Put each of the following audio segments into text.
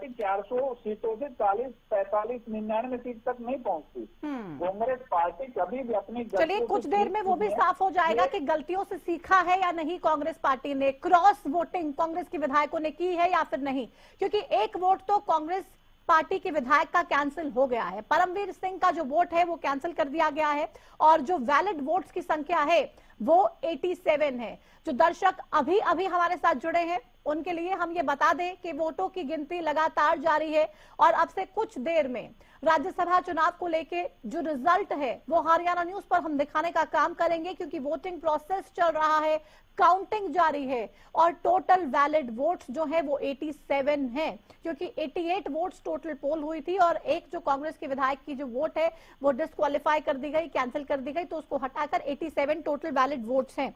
Party 400 सीटों से 40, 45, 99 seat तक नहीं पहुंचती। कांग्रेस पार्टी कभी भी अपनी, चलिए कुछ देर में वो भी साफ हो जाएगा कि गलतियों से सीखा है या नहीं कांग्रेस पार्टी ने, क्रॉस वोटिंग कांग्रेस के विधायकों ने की है या फिर नहीं, क्योंकि एक वोट तो कांग्रेस पार्टी के विधायक का कैंसिल हो गया है। परमवीर सिंह का जो वोट है वो कैंसिल कर दिया गया है और जो वैलिड वोट्स की संख्या है वो 87 है। जो दर्शक अभी अभी हमारे साथ जुड़े हैं उनके लिए हम ये बता दें कि वोटों की गिनती लगातार जारी है और अब से कुछ देर में राज्यसभा चुनाव को लेके जो रिजल्ट है वो हरियाणा न्यूज पर हम दिखाने का काम करेंगे, क्योंकि वोटिंग प्रोसेस चल रहा है, काउंटिंग जारी है और टोटल वैलिड वोट्स जो है वो 87 है, क्योंकि 88 वोट्स टोटल पोल हुई थी और एक जो कांग्रेस के विधायक की जो वोट है वो डिस्क्वालीफाई कर दी गई, कैंसिल कर दी गई, तो उसको हटाकर 87 टोटल वैलिड वोट्स हैं।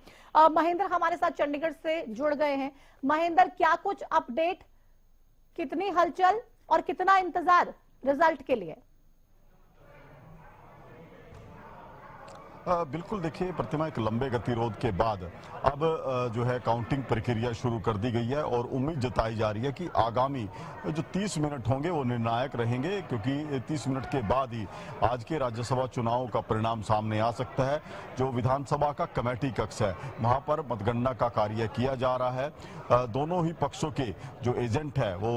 महेंद्र हमारे साथ चंडीगढ़ से जुड़ गए हैं। महेंद्र, क्या कुछ अपडेट, कितनी हलचल और कितना इंतजार रिजल्ट के लिए? बिल्कुल, देखिए प्रतिमा, एक लंबे गतिरोध के बाद अब जो है काउंटिंग प्रक्रिया शुरू कर दी गई है और उम्मीद जताई जा रही है कि आगामी जो 30 मिनट होंगे वो निर्णायक रहेंगे, क्योंकि 30 मिनट के बाद ही आज के राज्यसभा चुनाव का परिणाम सामने आ सकता है। जो विधानसभा का कमेटी कक्ष है वहां पर मतगणना का कार्य किया जा रहा है। दोनों ही पक्षों के जो एजेंट है वो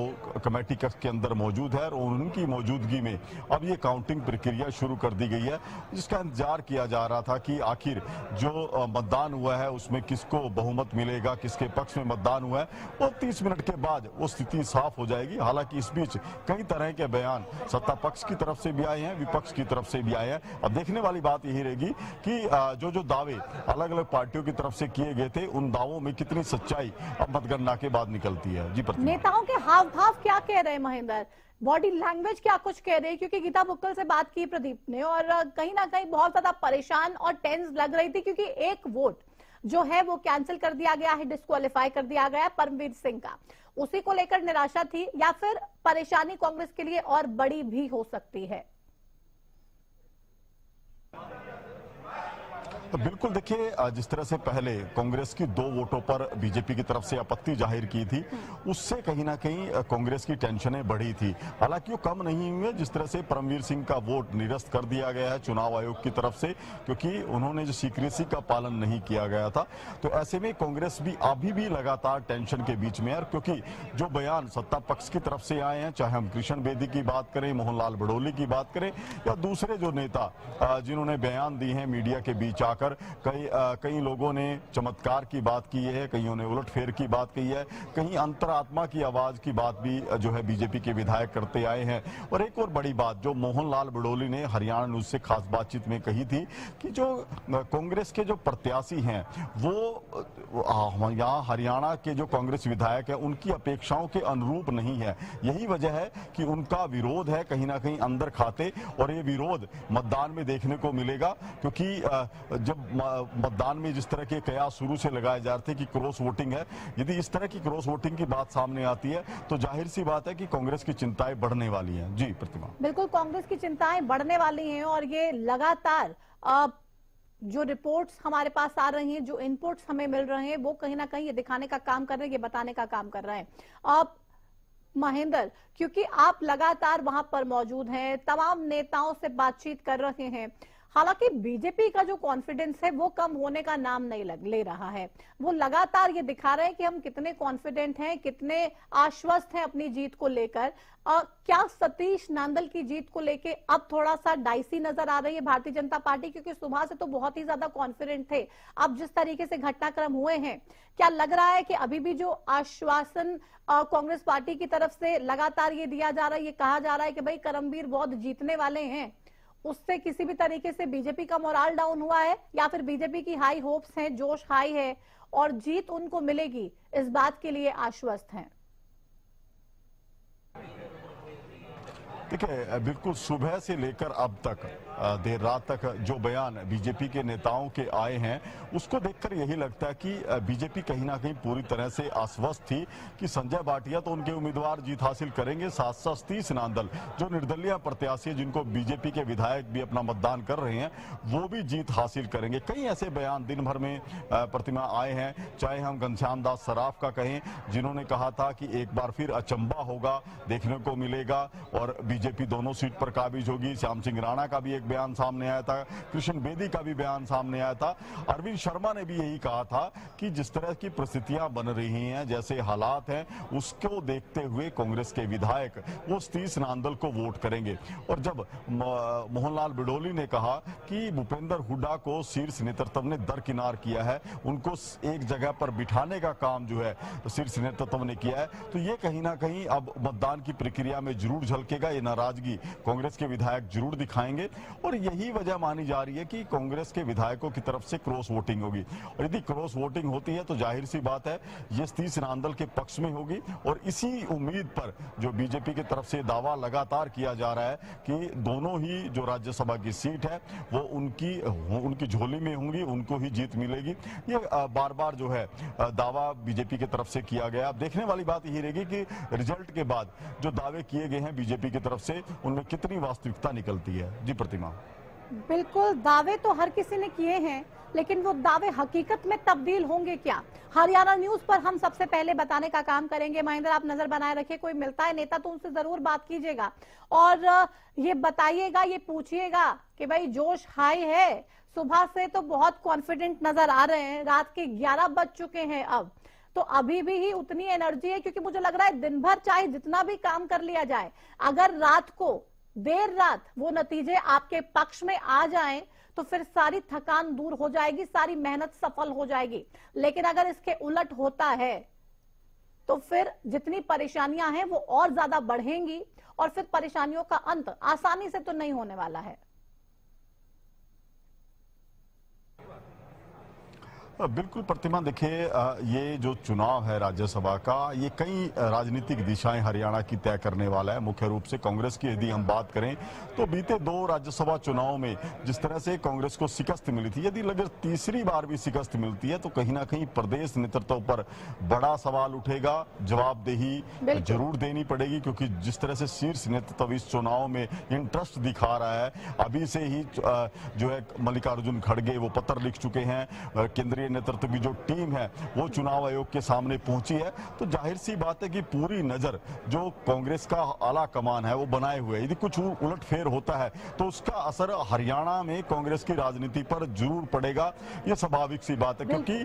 कमेटी कक्ष के अंदर मौजूद है और उनकी मौजूदगी में अब ये काउंटिंग प्रक्रिया शुरू कर दी गई है, जिसका इंतजार किया जा रहा था कि आखिर जो मतदान हुआ है उसमें किसको बहुमत मिलेगा, किसके पक्ष में मतदान हुआ है, और 30 मिनट के बाद वो स्थिति साफ हो जाएगी। हालांकि इस बीच कई तरह के बयान सत्ता पक्ष की तरफ से भी आए हैं, विपक्ष की तरफ से भी आए हैं। अब देखने वाली बात यही रहेगी कि जो दावे अलग अलग पार्टियों की तरफ से किए गए थे उन दावों में कितनी सच्चाई अब मतगणना के बाद निकलती है। जी, नेताओं के हाव भाव क्या कह रहे हैं महेंद्र, बॉडी लैंग्वेज क्या कुछ कह रही है? क्योंकि गीता बुक्कल से बात की प्रदीप ने और कहीं ना कहीं बहुत ज्यादा परेशान और टेंस लग रही थी, क्योंकि एक वोट जो है वो कैंसिल कर दिया गया है, डिस्क्वालीफाई कर दिया गया है परमवीर सिंह का। उसी को लेकर निराशा थी या फिर परेशानी कांग्रेस के लिए और बड़ी भी हो सकती है? तो बिल्कुल, देखिए जिस तरह से पहले कांग्रेस की 2 वोटों पर बीजेपी की तरफ से आपत्ति जाहिर की थी, उससे कहीं ना कहीं कांग्रेस की टेंशनें बढ़ी थी। हालांकि वो कम नहीं हुए जिस तरह से परमवीर सिंह का वोट निरस्त कर दिया गया है चुनाव आयोग की तरफ से, क्योंकि उन्होंने जो सीक्रेसी का पालन नहीं किया गया था। तो ऐसे में कांग्रेस भी अभी भी लगातार टेंशन के बीच में है, क्योंकि जो बयान सत्ता पक्ष की तरफ से आए हैं, चाहे हम कृष्ण बेदी की बात करें, मोहनलाल बड़ोली की बात करें या दूसरे जो नेता जिन्होंने बयान दिए हैं मीडिया के बीच आकर, कई लोगों ने चमत्कार की बात की है, कईयों ने उलटफेर की बात कही है, कहीं अंतरात्मा की आवाज की बात भी जो है बीजेपी के विधायक करते आए हैं। और एक और बड़ी बात जो मोहनलाल बड़ोली ने हरियाणा न्यूज से खास बातचीत में कही थी कि जो कांग्रेस के जो प्रत्याशी हैं वो यहाँ हरियाणा के जो कांग्रेस विधायक है उनकी अपेक्षाओं के अनुरूप नहीं है। यही वजह है कि उनका विरोध है कहीं ना कहीं अंदर खाते, और ये विरोध मतदान में देखने को मिलेगा, क्योंकि जब मतदान में जिस तरह के कयास शुरू से लगाए जा रहे थे कि क्रॉस वोटिंग है, यदि इस तरह की क्रॉस वोटिंग की बात सामने आती है तो जाहिर सी बात है कि कांग्रेस की चिंताएं बढ़ने वाली हैं। जी प्रतिमा, बिल्कुल कांग्रेस की चिंताएं बढ़ने वाली हैं और ये लगातार जो रिपोर्ट्स हमारे पास आ रही हैं, जो इनपुट्स हमें मिल रहे हैं, वो कहीं ना कहीं ये दिखाने का काम कर रहे हैं, ये बताने का काम कर रहे हैं। महेंद्र, क्योंकि आप लगातार वहां पर मौजूद हैं, तमाम नेताओं से बातचीत कर रहे हैं, हालांकि बीजेपी का जो कॉन्फिडेंस है वो कम होने का नाम नहीं ले रहा है। वो लगातार ये दिखा रहे हैं कि हम कितने कॉन्फिडेंट हैं, कितने आश्वस्त हैं अपनी जीत को लेकर। क्या सतीश नांदल की जीत को लेके अब थोड़ा सा डाइसी नजर आ रही है भारतीय जनता पार्टी? क्योंकि सुबह से तो बहुत ही ज्यादा कॉन्फिडेंट थे, अब जिस तरीके से घटनाक्रम हुए हैं, क्या लग रहा है कि अभी भी जो आश्वासन कांग्रेस पार्टी की तरफ से लगातार ये दिया जा रहा है, ये कहा जा रहा है कि भाई करमवीर बहुत जीतने वाले हैं, उससे किसी भी तरीके से बीजेपी का मोराल डाउन हुआ है, या फिर बीजेपी की हाई होप्स हैं, जोश हाई है और जीत उनको मिलेगी, इस बात के लिए आश्वस्त हैं? देखिए बिल्कुल सुबह से लेकर अब तक देर रात तक जो बयान बीजेपी के नेताओं के आए हैं उसको देखकर यही लगता है कि बीजेपी कहीं ना कहीं पूरी तरह से आश्वस्त थी कि संजय भाटिया तो उनके उम्मीदवार जीत हासिल करेंगे, साथ साथ सतीश नांदल जो निर्दलीय प्रत्याशी जिनको बीजेपी के विधायक भी अपना मतदान कर रहे हैं वो भी जीत हासिल करेंगे। कई ऐसे बयान दिन भर में प्रतिमा आए हैं, चाहे हम घनश्याम दास सराफ का कहें जिन्होंने कहा था कि एक बार फिर अचंबा होगा देखने को मिलेगा और बीजेपी दोनों सीट पर काबिज होगी। श्याम सिंह राणा का भी एक बयान सामने आया था, कृष्ण बेदी का भी बयान सामने आया था, अरविंद शर्मा ने भी यही कहा था कि जिस तरह की परिस्थितियां बन रही हैं, जैसे हालात हैं, उसको देखते हुए कांग्रेस के विधायक वो सतीश नांदल को वोट करेंगे। और जब मोहनलाल बिडोली ने कहा कि भूपेंद्र हुड्डा को शीर्ष नेतृत्व ने दरकिनार किया है, उनको एक जगह पर बिठाने का काम जो है शीर्ष नेतृत्व ने किया है, तो ये कहीं ना कहीं अब मतदान की प्रक्रिया में जरूर झलकेगा। ये नाराजगी कांग्रेस के विधायक जरूर दिखाएंगे और यही वजह मानी जा रही है कि कांग्रेस के विधायकों की तरफ से क्रॉस वोटिंग होगी। और यदि क्रॉस वोटिंग होती है तो जाहिर सी बात है ये सतीश नांदल के पक्ष में होगी। और इसी उम्मीद पर जो बीजेपी की तरफ से दावा लगातार किया जा रहा है कि दोनों ही जो राज्यसभा की सीट है वो उनकी झोली में होंगी, उनको ही जीत मिलेगी। ये बार बार जो है दावा बीजेपी की तरफ से किया गया। अब देखने वाली बात यही रहेगी कि रिजल्ट के बाद जो दावे किए गए हैं बीजेपी की तरफ से उनमें कितनी वास्तविकता निकलती है। जी प्रतिमा। बिल्कुल, दावे तो हर किसी ने किए हैं, लेकिन वो दावे हकीकत में तब्दील होंगे क्या? हरियाणा न्यूज पर हम सबसे पहले बताने का काम करेंगे। महेंद्र, आप नजर बनाए रखिए, कोई मिलता है नेता तो उनसे जरूर बात कीजिएगा और ये बताइएगा, ये पूछिएगा कि भाई जोश हाई है, सुबह से तो बहुत कॉन्फिडेंट नजर आ रहे हैं, रात के 11 बज चुके हैं अब तो अभी भी ही उतनी एनर्जी है, क्योंकि मुझे लग रहा है दिन भर चाहे जितना भी काम कर लिया जाए, अगर रात को देर रात वो नतीजे आपके पक्ष में आ जाएं तो फिर सारी थकान दूर हो जाएगी, सारी मेहनत सफल हो जाएगी। लेकिन अगर इसके उलट होता है तो फिर जितनी परेशानियां हैं वो और ज्यादा बढ़ेंगी और फिर परेशानियों का अंत आसानी से तो नहीं होने वाला है। बिल्कुल प्रतिमा, देखिए ये जो चुनाव है राज्यसभा का, ये कई राजनीतिक दिशाएं हरियाणा की तय करने वाला है। मुख्य रूप से कांग्रेस की यदि हम बात करें तो बीते 2 राज्यसभा चुनाव में जिस तरह से कांग्रेस को शिकस्त मिली थी, यदि अगर तीसरी बार भी शिकस्त मिलती है तो कहीं ना कहीं प्रदेश नेतृत्व पर बड़ा सवाल उठेगा, जवाबदेही जरूर देनी पड़ेगी, क्योंकि जिस तरह से शीर्ष नेतृत्व इस चुनाव में इंटरेस्ट दिखा रहा है, अभी से ही जो है मल्लिकार्जुन खड़गे वो पत्र लिख चुके हैं, केंद्रीय नेतृत्व की जो टीम है वो चुनाव आयोग के सामने पहुंची है, तो जाहिर सी बात है कि पूरी नजर जो कांग्रेस का आला कमान है वो बनाए हुए है। यदि कुछ उलटफेर होता है तो उसका असर हरियाणा में कांग्रेस की राजनीति पर जरूर पड़ेगा, ये स्वाभाविक सी बात है, क्योंकि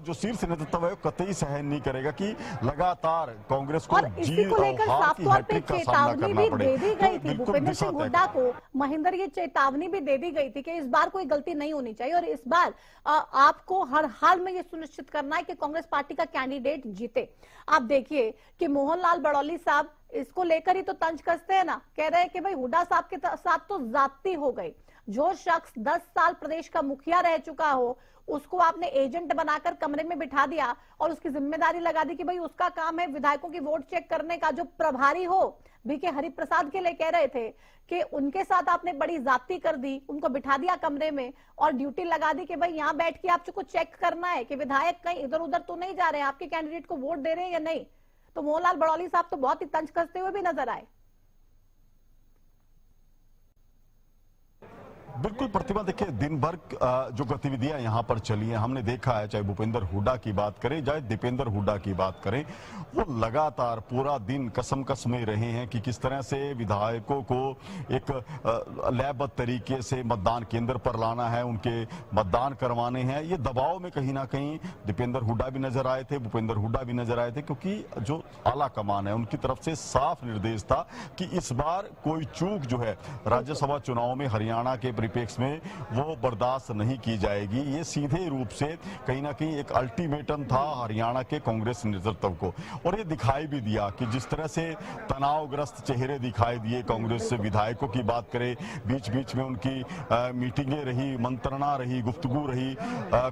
जो शीर्ष नेतृत्व है वो कतई सहन नहीं करेगा कि लगातार कांग्रेस को जीत और हार की हैट्रिक का सामना करना पड़े। भूपेंद्र सिंह हुड्डा को महेंद्र ये चेतावनी भी दे दी गई थी कि इस बार कोई गलती नहीं होनी चाहिए और इस बार आपको हर हाल में ये सुनिश्चित करना है कि कांग्रेस पार्टी का कैंडिडेट जीते। आप देखिए कि मोहनलाल बड़ौली साहब इसको लेकर ही तो तंज कसते हैं ना, कह रहे हैं कि भाई हुड्डा साहब के साथ तो जाती हो गई। जो शख्स 10 साल प्रदेश का मुखिया रह चुका हो उसको आपने एजेंट बनाकर कमरे में बिठा दिया और उसकी जिम्मेदारी लगा दी कि भाई उसका काम है विधायकों की वोट चेक करने का। जो प्रभारी हो बीके हरिप्रसाद के लिए कह रहे थे कि उनके साथ आपने बड़ी जाती कर दी, उनको बिठा दिया कमरे में और ड्यूटी लगा दी कि भाई यहाँ बैठ के आपको चेक करना है कि विधायक कहीं इधर उधर तो नहीं जा रहे हैं, आपके कैंडिडेट को वोट दे रहे हैं या नहीं। तो मोहनलाल बड़ौली साहब तो बहुत ही तंज कसते हुए भी नजर आए। बिल्कुल प्रतिमा, देखिए दिन भर जो गतिविधियां यहाँ पर चली हैं हमने देखा है, चाहे भूपेंद्र हुड्डा की बात करें चाहे दीपेंद्र हुड्डा की बात करें, वो लगातार पूरा दिन कसम में रहे हैं कि किस तरह से विधायकों को एक लयबद्ध तरीके से मतदान केंद्र पर लाना है, उनके मतदान करवाने हैं। ये दबाव में कहीं ना कहीं दीपेंद्र हुड्डा भी नजर आए थे, भूपेंद्र हुड्डा भी नजर आए थे, क्योंकि जो आला कमान है उनकी तरफ से साफ निर्देश था कि इस बार कोई चूक जो है राज्यसभा चुनाव में हरियाणा के परिप्रेक्ष्य में वो बर्दाश्त नहीं की जाएगी। ये सीधे रूप से कहीं ना कहीं एक अल्टीमेटम था हरियाणा के कांग्रेस नेतृत्व को, और ये दिखाई भी दिया कि जिस तरह से तनावग्रस्त चेहरे दिखाई दिए कांग्रेस विधायकों की बात करें, बीच बीच में उनकी मीटिंगें रही, मंत्रणा रही, गुफ्तगू रही,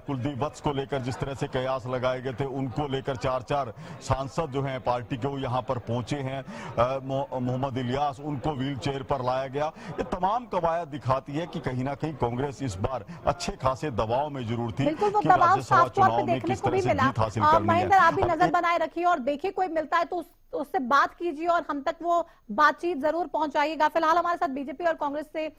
कुलदीप वत्स को लेकर जिस तरह से कयास लगाए गए थे, उनको लेकर 4-4 सांसद जो हैं पार्टी के वो यहाँ पर पहुंचे हैं, मोहम्मद इलियास, उनको व्हील चेयर पर लाया गया। ये तमाम कवायद दिखाती है कि कहीं ना कहीं कांग्रेस इस बार अच्छे खासे दबाव में जरूर थी कि राज्यसभा चुनाव में किस तरह से जीत हासिल करनी है। महेंद्र, आप भी नजर बनाए रखिए और देखिए कोई मिलता है तो उससे बात कीजिए और हम तक वो बातचीत जरूर पहुंचाइएगा। फिलहाल हमारे साथ बीजेपी और कांग्रेस से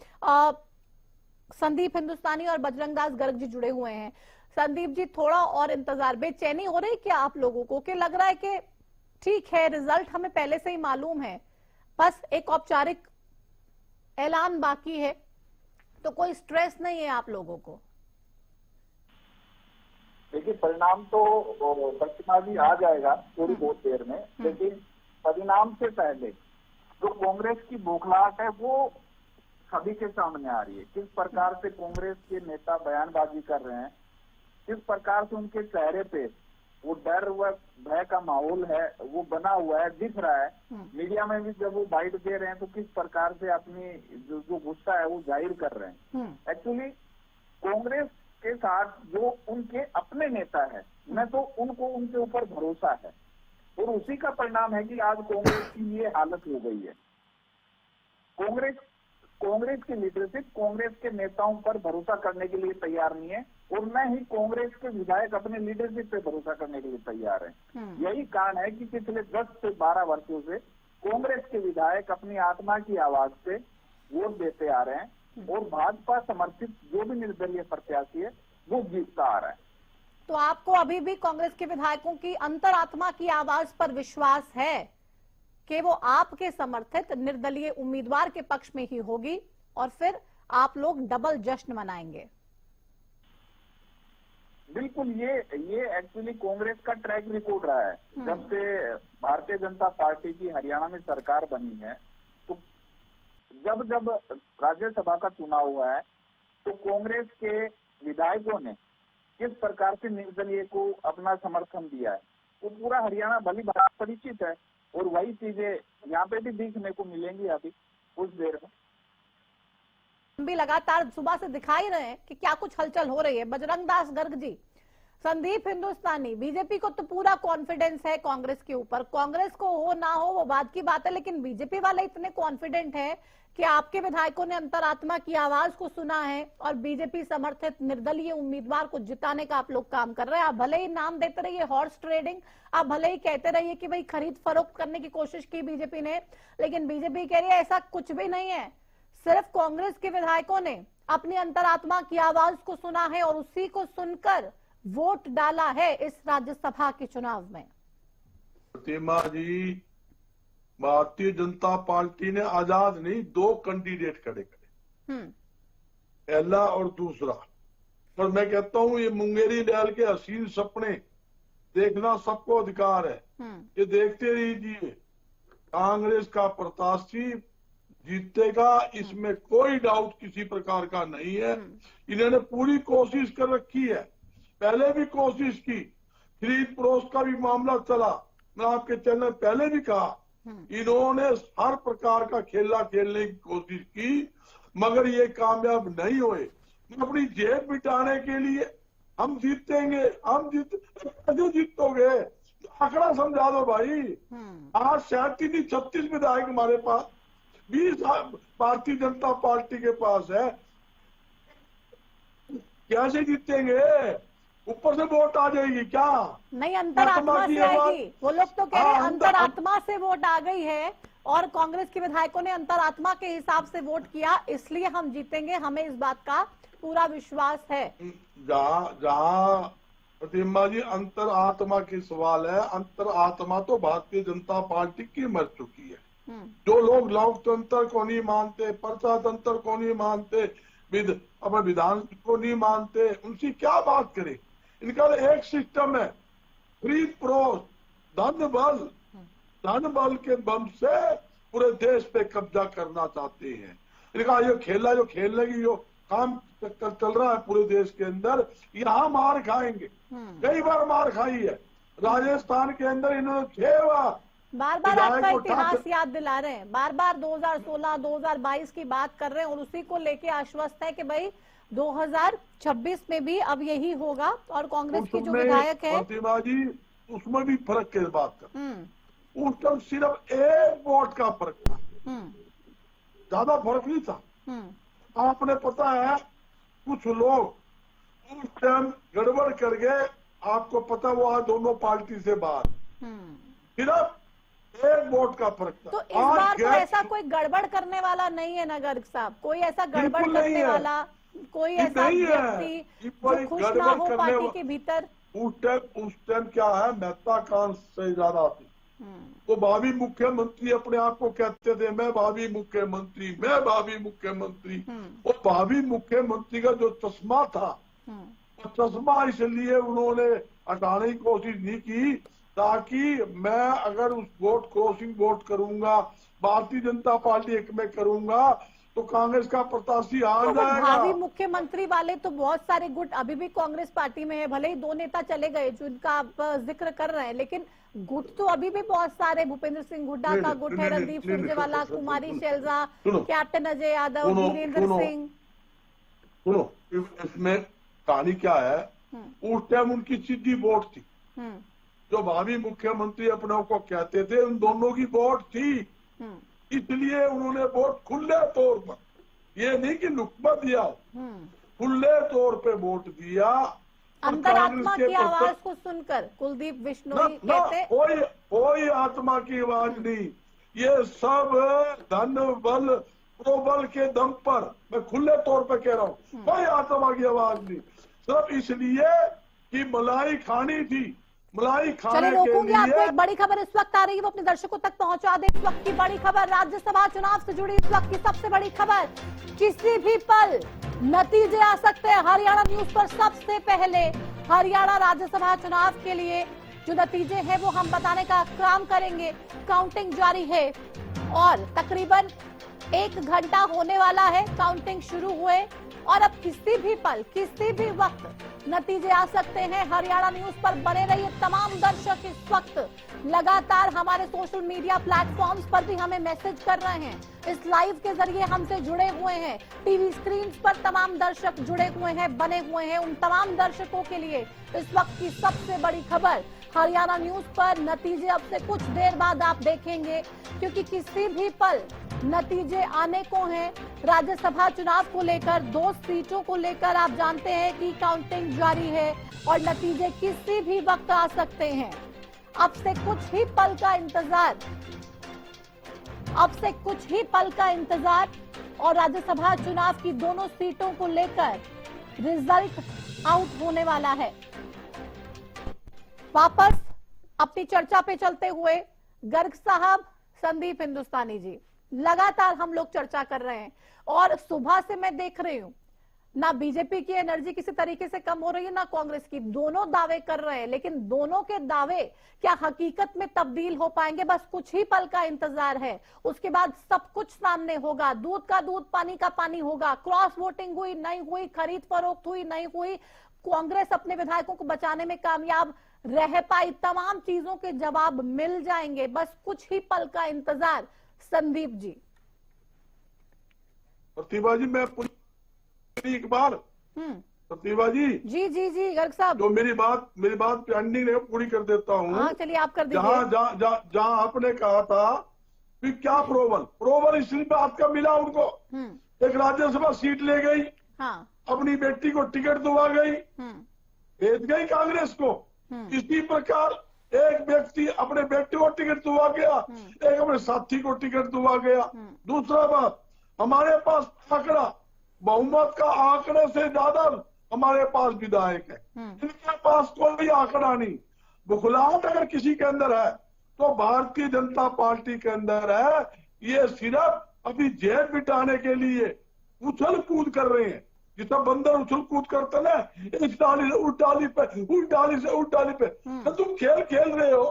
संदीप हिंदुस्तानी और बजरंग दास गर्ग जी जुड़े हुए हैं। संदीप जी, थोड़ा और इंतजार, बेचैनी हो रही क्या आप लोगों को कि लग रहा है कि ठीक है रिजल्ट हमें पहले से ही मालूम है, बस एक औपचारिक ऐलान बाकी है, तो कोई स्ट्रेस नहीं है आप लोगों को? देखिए, परिणाम तो प्रतिमा भी आ जाएगा थोड़ी बहुत देर में, लेकिन परिणाम से पहले जो कांग्रेस की बौखलाहट है वो सभी के सामने आ रही है। किस प्रकार से कांग्रेस के नेता बयानबाजी कर रहे हैं, किस प्रकार से उनके चेहरे पे वो डर व भय का माहौल है वो बना हुआ है, दिख रहा है। मीडिया में भी जब वो बाइट दे रहे हैं तो किस प्रकार से अपनी जो गुस्सा है वो जाहिर कर रहे हैं। एक्चुअली कांग्रेस के साथ जो उनके अपने नेता है, मैं तो उनको उनके ऊपर भरोसा है, और उसी का परिणाम है कि आज कांग्रेस की ये हालत हो गई है। कांग्रेस की लीडरशिप कांग्रेस के नेताओं पर भरोसा करने के लिए तैयार नहीं है, और न ही कांग्रेस के विधायक अपने लीडरशिप पे भरोसा करने के लिए तैयार हैं। यही कारण है कि पिछले 10 से 12 वर्षों से कांग्रेस के विधायक अपनी आत्मा की आवाज से वोट देते आ रहे हैं, और भाजपा समर्थित जो भी निर्दलीय प्रत्याशी है वो जीतता आ रहा है। तो आपको अभी भी कांग्रेस के विधायकों की अंतरात्मा की आवाज पर विश्वास है कि वो आपके समर्थित निर्दलीय उम्मीदवार के पक्ष में ही होगी और फिर आप लोग डबल जश्न मनाएंगे? बिल्कुल, ये एक्चुअली कांग्रेस का ट्रैक रिकॉर्ड रहा है। जब से भारतीय जनता पार्टी की हरियाणा में सरकार बनी है, तो जब राज्यसभा का चुनाव हुआ है तो कांग्रेस के विधायकों ने किस प्रकार से निर्दलीय को अपना समर्थन दिया है वो पूरा हरियाणा भली भांति परिचित है, और वही चीजें यहाँ पे भी देखने को मिलेंगी अभी कुछ देर में। हम भी लगातार सुबह से दिखाई रहे हैं कि क्या कुछ हलचल हो रही है। बजरंग दास गर्ग जी, संदीप हिंदुस्तानी, बीजेपी को तो पूरा कॉन्फिडेंस है कांग्रेस के ऊपर, कांग्रेस को हो ना हो वो बात की बात है, लेकिन बीजेपी वाले इतने कॉन्फिडेंट है कि आपके विधायकों ने अंतरात्मा की आवाज को सुना है और बीजेपी समर्थित निर्दलीय उम्मीदवार को जिताने का आप लोग काम कर रहे हैं। आप भले ही नाम देते रहिए हॉर्स ट्रेडिंग, आप भले ही कहते रहिए कि भाई खरीद फरोख्त करने की कोशिश की बीजेपी ने, लेकिन बीजेपी कह रही है ऐसा कुछ भी नहीं है। सिर्फ कांग्रेस के विधायकों ने अपनी अंतरात्मा की आवाज को सुना है और उसी को सुनकर वोट डाला है इस राज्यसभा के चुनाव में। प्रतिमा जी, भारतीय जनता पार्टी ने आजाद नहीं 2 कैंडिडेट खड़े करे, पहला और दूसरा। पर मैं कहता हूँ ये मुंगेरी डाल के हसीन सपने देखना सबको अधिकार है, ये देखते रहिए। कांग्रेस का प्रत्याशी जीतेगा, इसमें कोई डाउट किसी प्रकार का नहीं है। इन्होंने पूरी कोशिश कर रखी है, पहले भी कोशिश की, खरीद फरोख्त का भी मामला चला, मैं आपके चैनल पहले भी कहा, इन्होंने हर प्रकार का खेला खेलने की कोशिश की, मगर ये कामयाब नहीं हुए। अपनी जेब बिटाने के लिए हम जीतेंगे, हम जीतोगे, आंकड़ा समझा दो भाई। आज 37-36 विधायक हमारे पास, 20 भारतीय जनता पार्टी के पास है, कैसे जीतेंगे? ऊपर से वोट आ जाएगी क्या? नहीं, अंतरात्मा से आएगी। वो लोग तो कह रहे हैं अंतरात्मा से वोट आ गई है और कांग्रेस के विधायकों ने अंतरात्मा के हिसाब से वोट किया, इसलिए हम जीतेंगे, हमें इस बात का पूरा विश्वास है। जहाँ प्रतिमा जी अंतरात्मा की सवाल है, अंतरात्मा तो भारतीय जनता पार्टी की मर चुकी है। जो लोग लोकतंत्र को नहीं मानते, प्रजातंत्र को नहीं मानते, अपने विधान को नहीं मानते, उनसे क्या बात करें? इनका एक सिस्टम है, खरीद फरोख्त, धन बल के बम से पूरे देश पे कब्जा करना चाहते हैं। इनका ये खेला जो खेलने की जो काम चल रहा है पूरे देश के अंदर, यहाँ मार खाएंगे। कई बार मार खाई है। राजस्थान के अंदर इन्होंने 6 बार बार बार आपका इतिहास याद दिला रहे हैं, बार बार 2016 2022 की बात कर रहे हैं और उसी को लेके आश्वस्त है कि भाई 2026 में भी अब यही होगा। और कांग्रेस की जो विधायक है प्रतिमा जी, उसमें भी फर्क की बात कर, उस टाइम सिर्फ 1 वोट का फर्क था, ज्यादा फर्क नहीं था। आपने पता है कुछ लोग उस टाइम गड़बड़ कर गए, आपको पता वो आज दोनों पार्टी से बाहर, सिर्फ 1 वोट का फर्क था। तो इस बार तो ऐसा कोई गड़बड़ करने वाला नहीं है ना गर्ग साहब, कोई ऐसा गड़बड़ करने वाला कोई ऐसा व्यक्ति जो खुश ना हो पार्टी के भीतर। उस टाइम क्या है, मेहता कांड से ज्यादा थी। तो भावी मुख्यमंत्री अपने आप को कहते थे, मैं भावी मुख्यमंत्री, मैं भावी मुख्यमंत्री। और भावी मुख्यमंत्री का जो चश्मा था, तो चश्मा इसलिए उन्होंने हटाने की कोशिश नहीं की ताकि मैं अगर उस वोट क्रॉसिंग वोट करूंगा, भारतीय जनता पार्टी एक में करूंगा, तो कांग्रेस का प्रत्याशी आ जाएगा। भावी मुख्यमंत्री वाले तो बहुत सारे गुट अभी भी कांग्रेस पार्टी में है, भले ही 2 नेता चले गए जिनका आप जिक्र कर रहे हैं, लेकिन गुट तो अभी भी बहुत सारे, भूपेंद्र सिंह हुड्डा का गुट है, रणदीप सुरजेवाला, कुमारी शैलजा, कैप्टन अजय यादव, वीरेंद्र सिंह। सुनो, इसमें कहानी क्या है, उस टाइम उनकी सीधी वोट थी, जो भावी मुख्यमंत्री अपने को कहते थे, उन दोनों की वोट थी। इसलिए उन्होंने वोट खुले तौर पर, ये नहीं कि लुकमा दिया, खुले तौर पे वोट दिया। अंतरात्मा की आवाज को सुनकर कुलदीप बिश्नोई कहते, कोई आत्मा की आवाज नहीं, ये सब धन बल प्रोबल के दम पर, मैं खुले तौर पे कह रहा हूँ, कोई आत्मा की आवाज नहीं, सिर्फ इसलिए कि मलाई खानी थी। मलाई खाने रोकूंगी आपको। एक बड़ी खबर इस वक्त आ रही है, वो अपने दर्शकों तक पहुंचा दे। इस वक्त की बड़ी खबर, राज्यसभा चुनाव से जुड़ी इस वक्त की सबसे बड़ी खबर, किसी भी पल नतीजे आ सकते हैं। हरियाणा न्यूज पर सबसे पहले हरियाणा राज्यसभा चुनाव के लिए जो नतीजे हैं वो हम बताने का काम करेंगे। काउंटिंग जारी है और तकरीबन 1 घंटा होने वाला है काउंटिंग शुरू हुए, और अब किसी भी पल किसी भी वक्त नतीजे आ सकते हैं। हरियाणा न्यूज पर बने रहिए। तमाम दर्शक इस वक्त लगातार हमारे सोशल मीडिया प्लेटफॉर्म्स पर भी हमें मैसेज कर रहे हैं, इस लाइव के जरिए हमसे जुड़े हुए हैं, टीवी स्क्रीन पर तमाम दर्शक जुड़े हुए हैं, बने हुए हैं। उन तमाम दर्शकों के लिए इस वक्त की सबसे बड़ी खबर, हरियाणा न्यूज पर नतीजे अब से कुछ देर बाद आप देखेंगे, क्योंकि किसी भी पल नतीजे आने को हैं। राज्यसभा चुनाव को लेकर 2 सीटों को लेकर आप जानते हैं कि काउंटिंग जारी है और नतीजे किसी भी वक्त आ सकते हैं। अब से कुछ ही पल का इंतजार, अब से कुछ ही पल का इंतजार और राज्यसभा चुनाव की दोनों सीटों को लेकर रिजल्ट आउट होने वाला है। वापस अपनी चर्चा पे चलते हुए गर्ग साहब, संदीप हिंदुस्तानी जी, लगातार हम लोग चर्चा कर रहे हैं और सुबह से मैं देख रही हूं ना बीजेपी की एनर्जी किसी तरीके से कम हो रही है, ना कांग्रेस की। दोनों दावे कर रहे हैं, लेकिन दोनों के दावे क्या हकीकत में तब्दील हो पाएंगे? बस कुछ ही पल का इंतजार है, उसके बाद सब कुछ सामने होगा। दूध का दूध, पानी का पानी होगा। क्रॉस वोटिंग हुई नहीं हुई, खरीद फरोख्त हुई नहीं हुई, कांग्रेस अपने विधायकों को बचाने में कामयाब रह पाई, तमाम चीजों के जवाब मिल जाएंगे। बस कुछ ही पल का इंतजार। संदीप जी। प्रतिभा जी, मैं एक बार प्रतिभा जी जी गर्ग साहब, जो मेरी बात पेंडिंग है पूरी कर देता हूँ। हाँ, चलिए आप कर दीजिए। जहाँ आपने कहा था कि क्या प्रोबल इस बात का मिला उनको, एक राज्यसभा सीट ले गई, हाँ, अपनी बेटी को टिकट दिलवा गई, भेज गई कांग्रेस को। इसी प्रकार एक व्यक्ति अपने बेटे को टिकट दिलवा गया, एक अपने साथी को टिकट दिलवा गया। दूसरा बात, हमारे पास आंकड़ा, बहुमत का आंकड़े से ज्यादा हमारे पास विधायक है, इनके पास कोई आंकड़ा नहीं। बुखलाहट अगर किसी के अंदर है तो भारतीय जनता पार्टी के अंदर है। ये सिर्फ अभी जेल बिठाने के लिए उछल कूद कर रहे हैं, जितना बंदर उछल कूद करते ना, इस डाली से उस डाली पे, उस डाली से उस डाली पे। तो तुम खेल रहे हो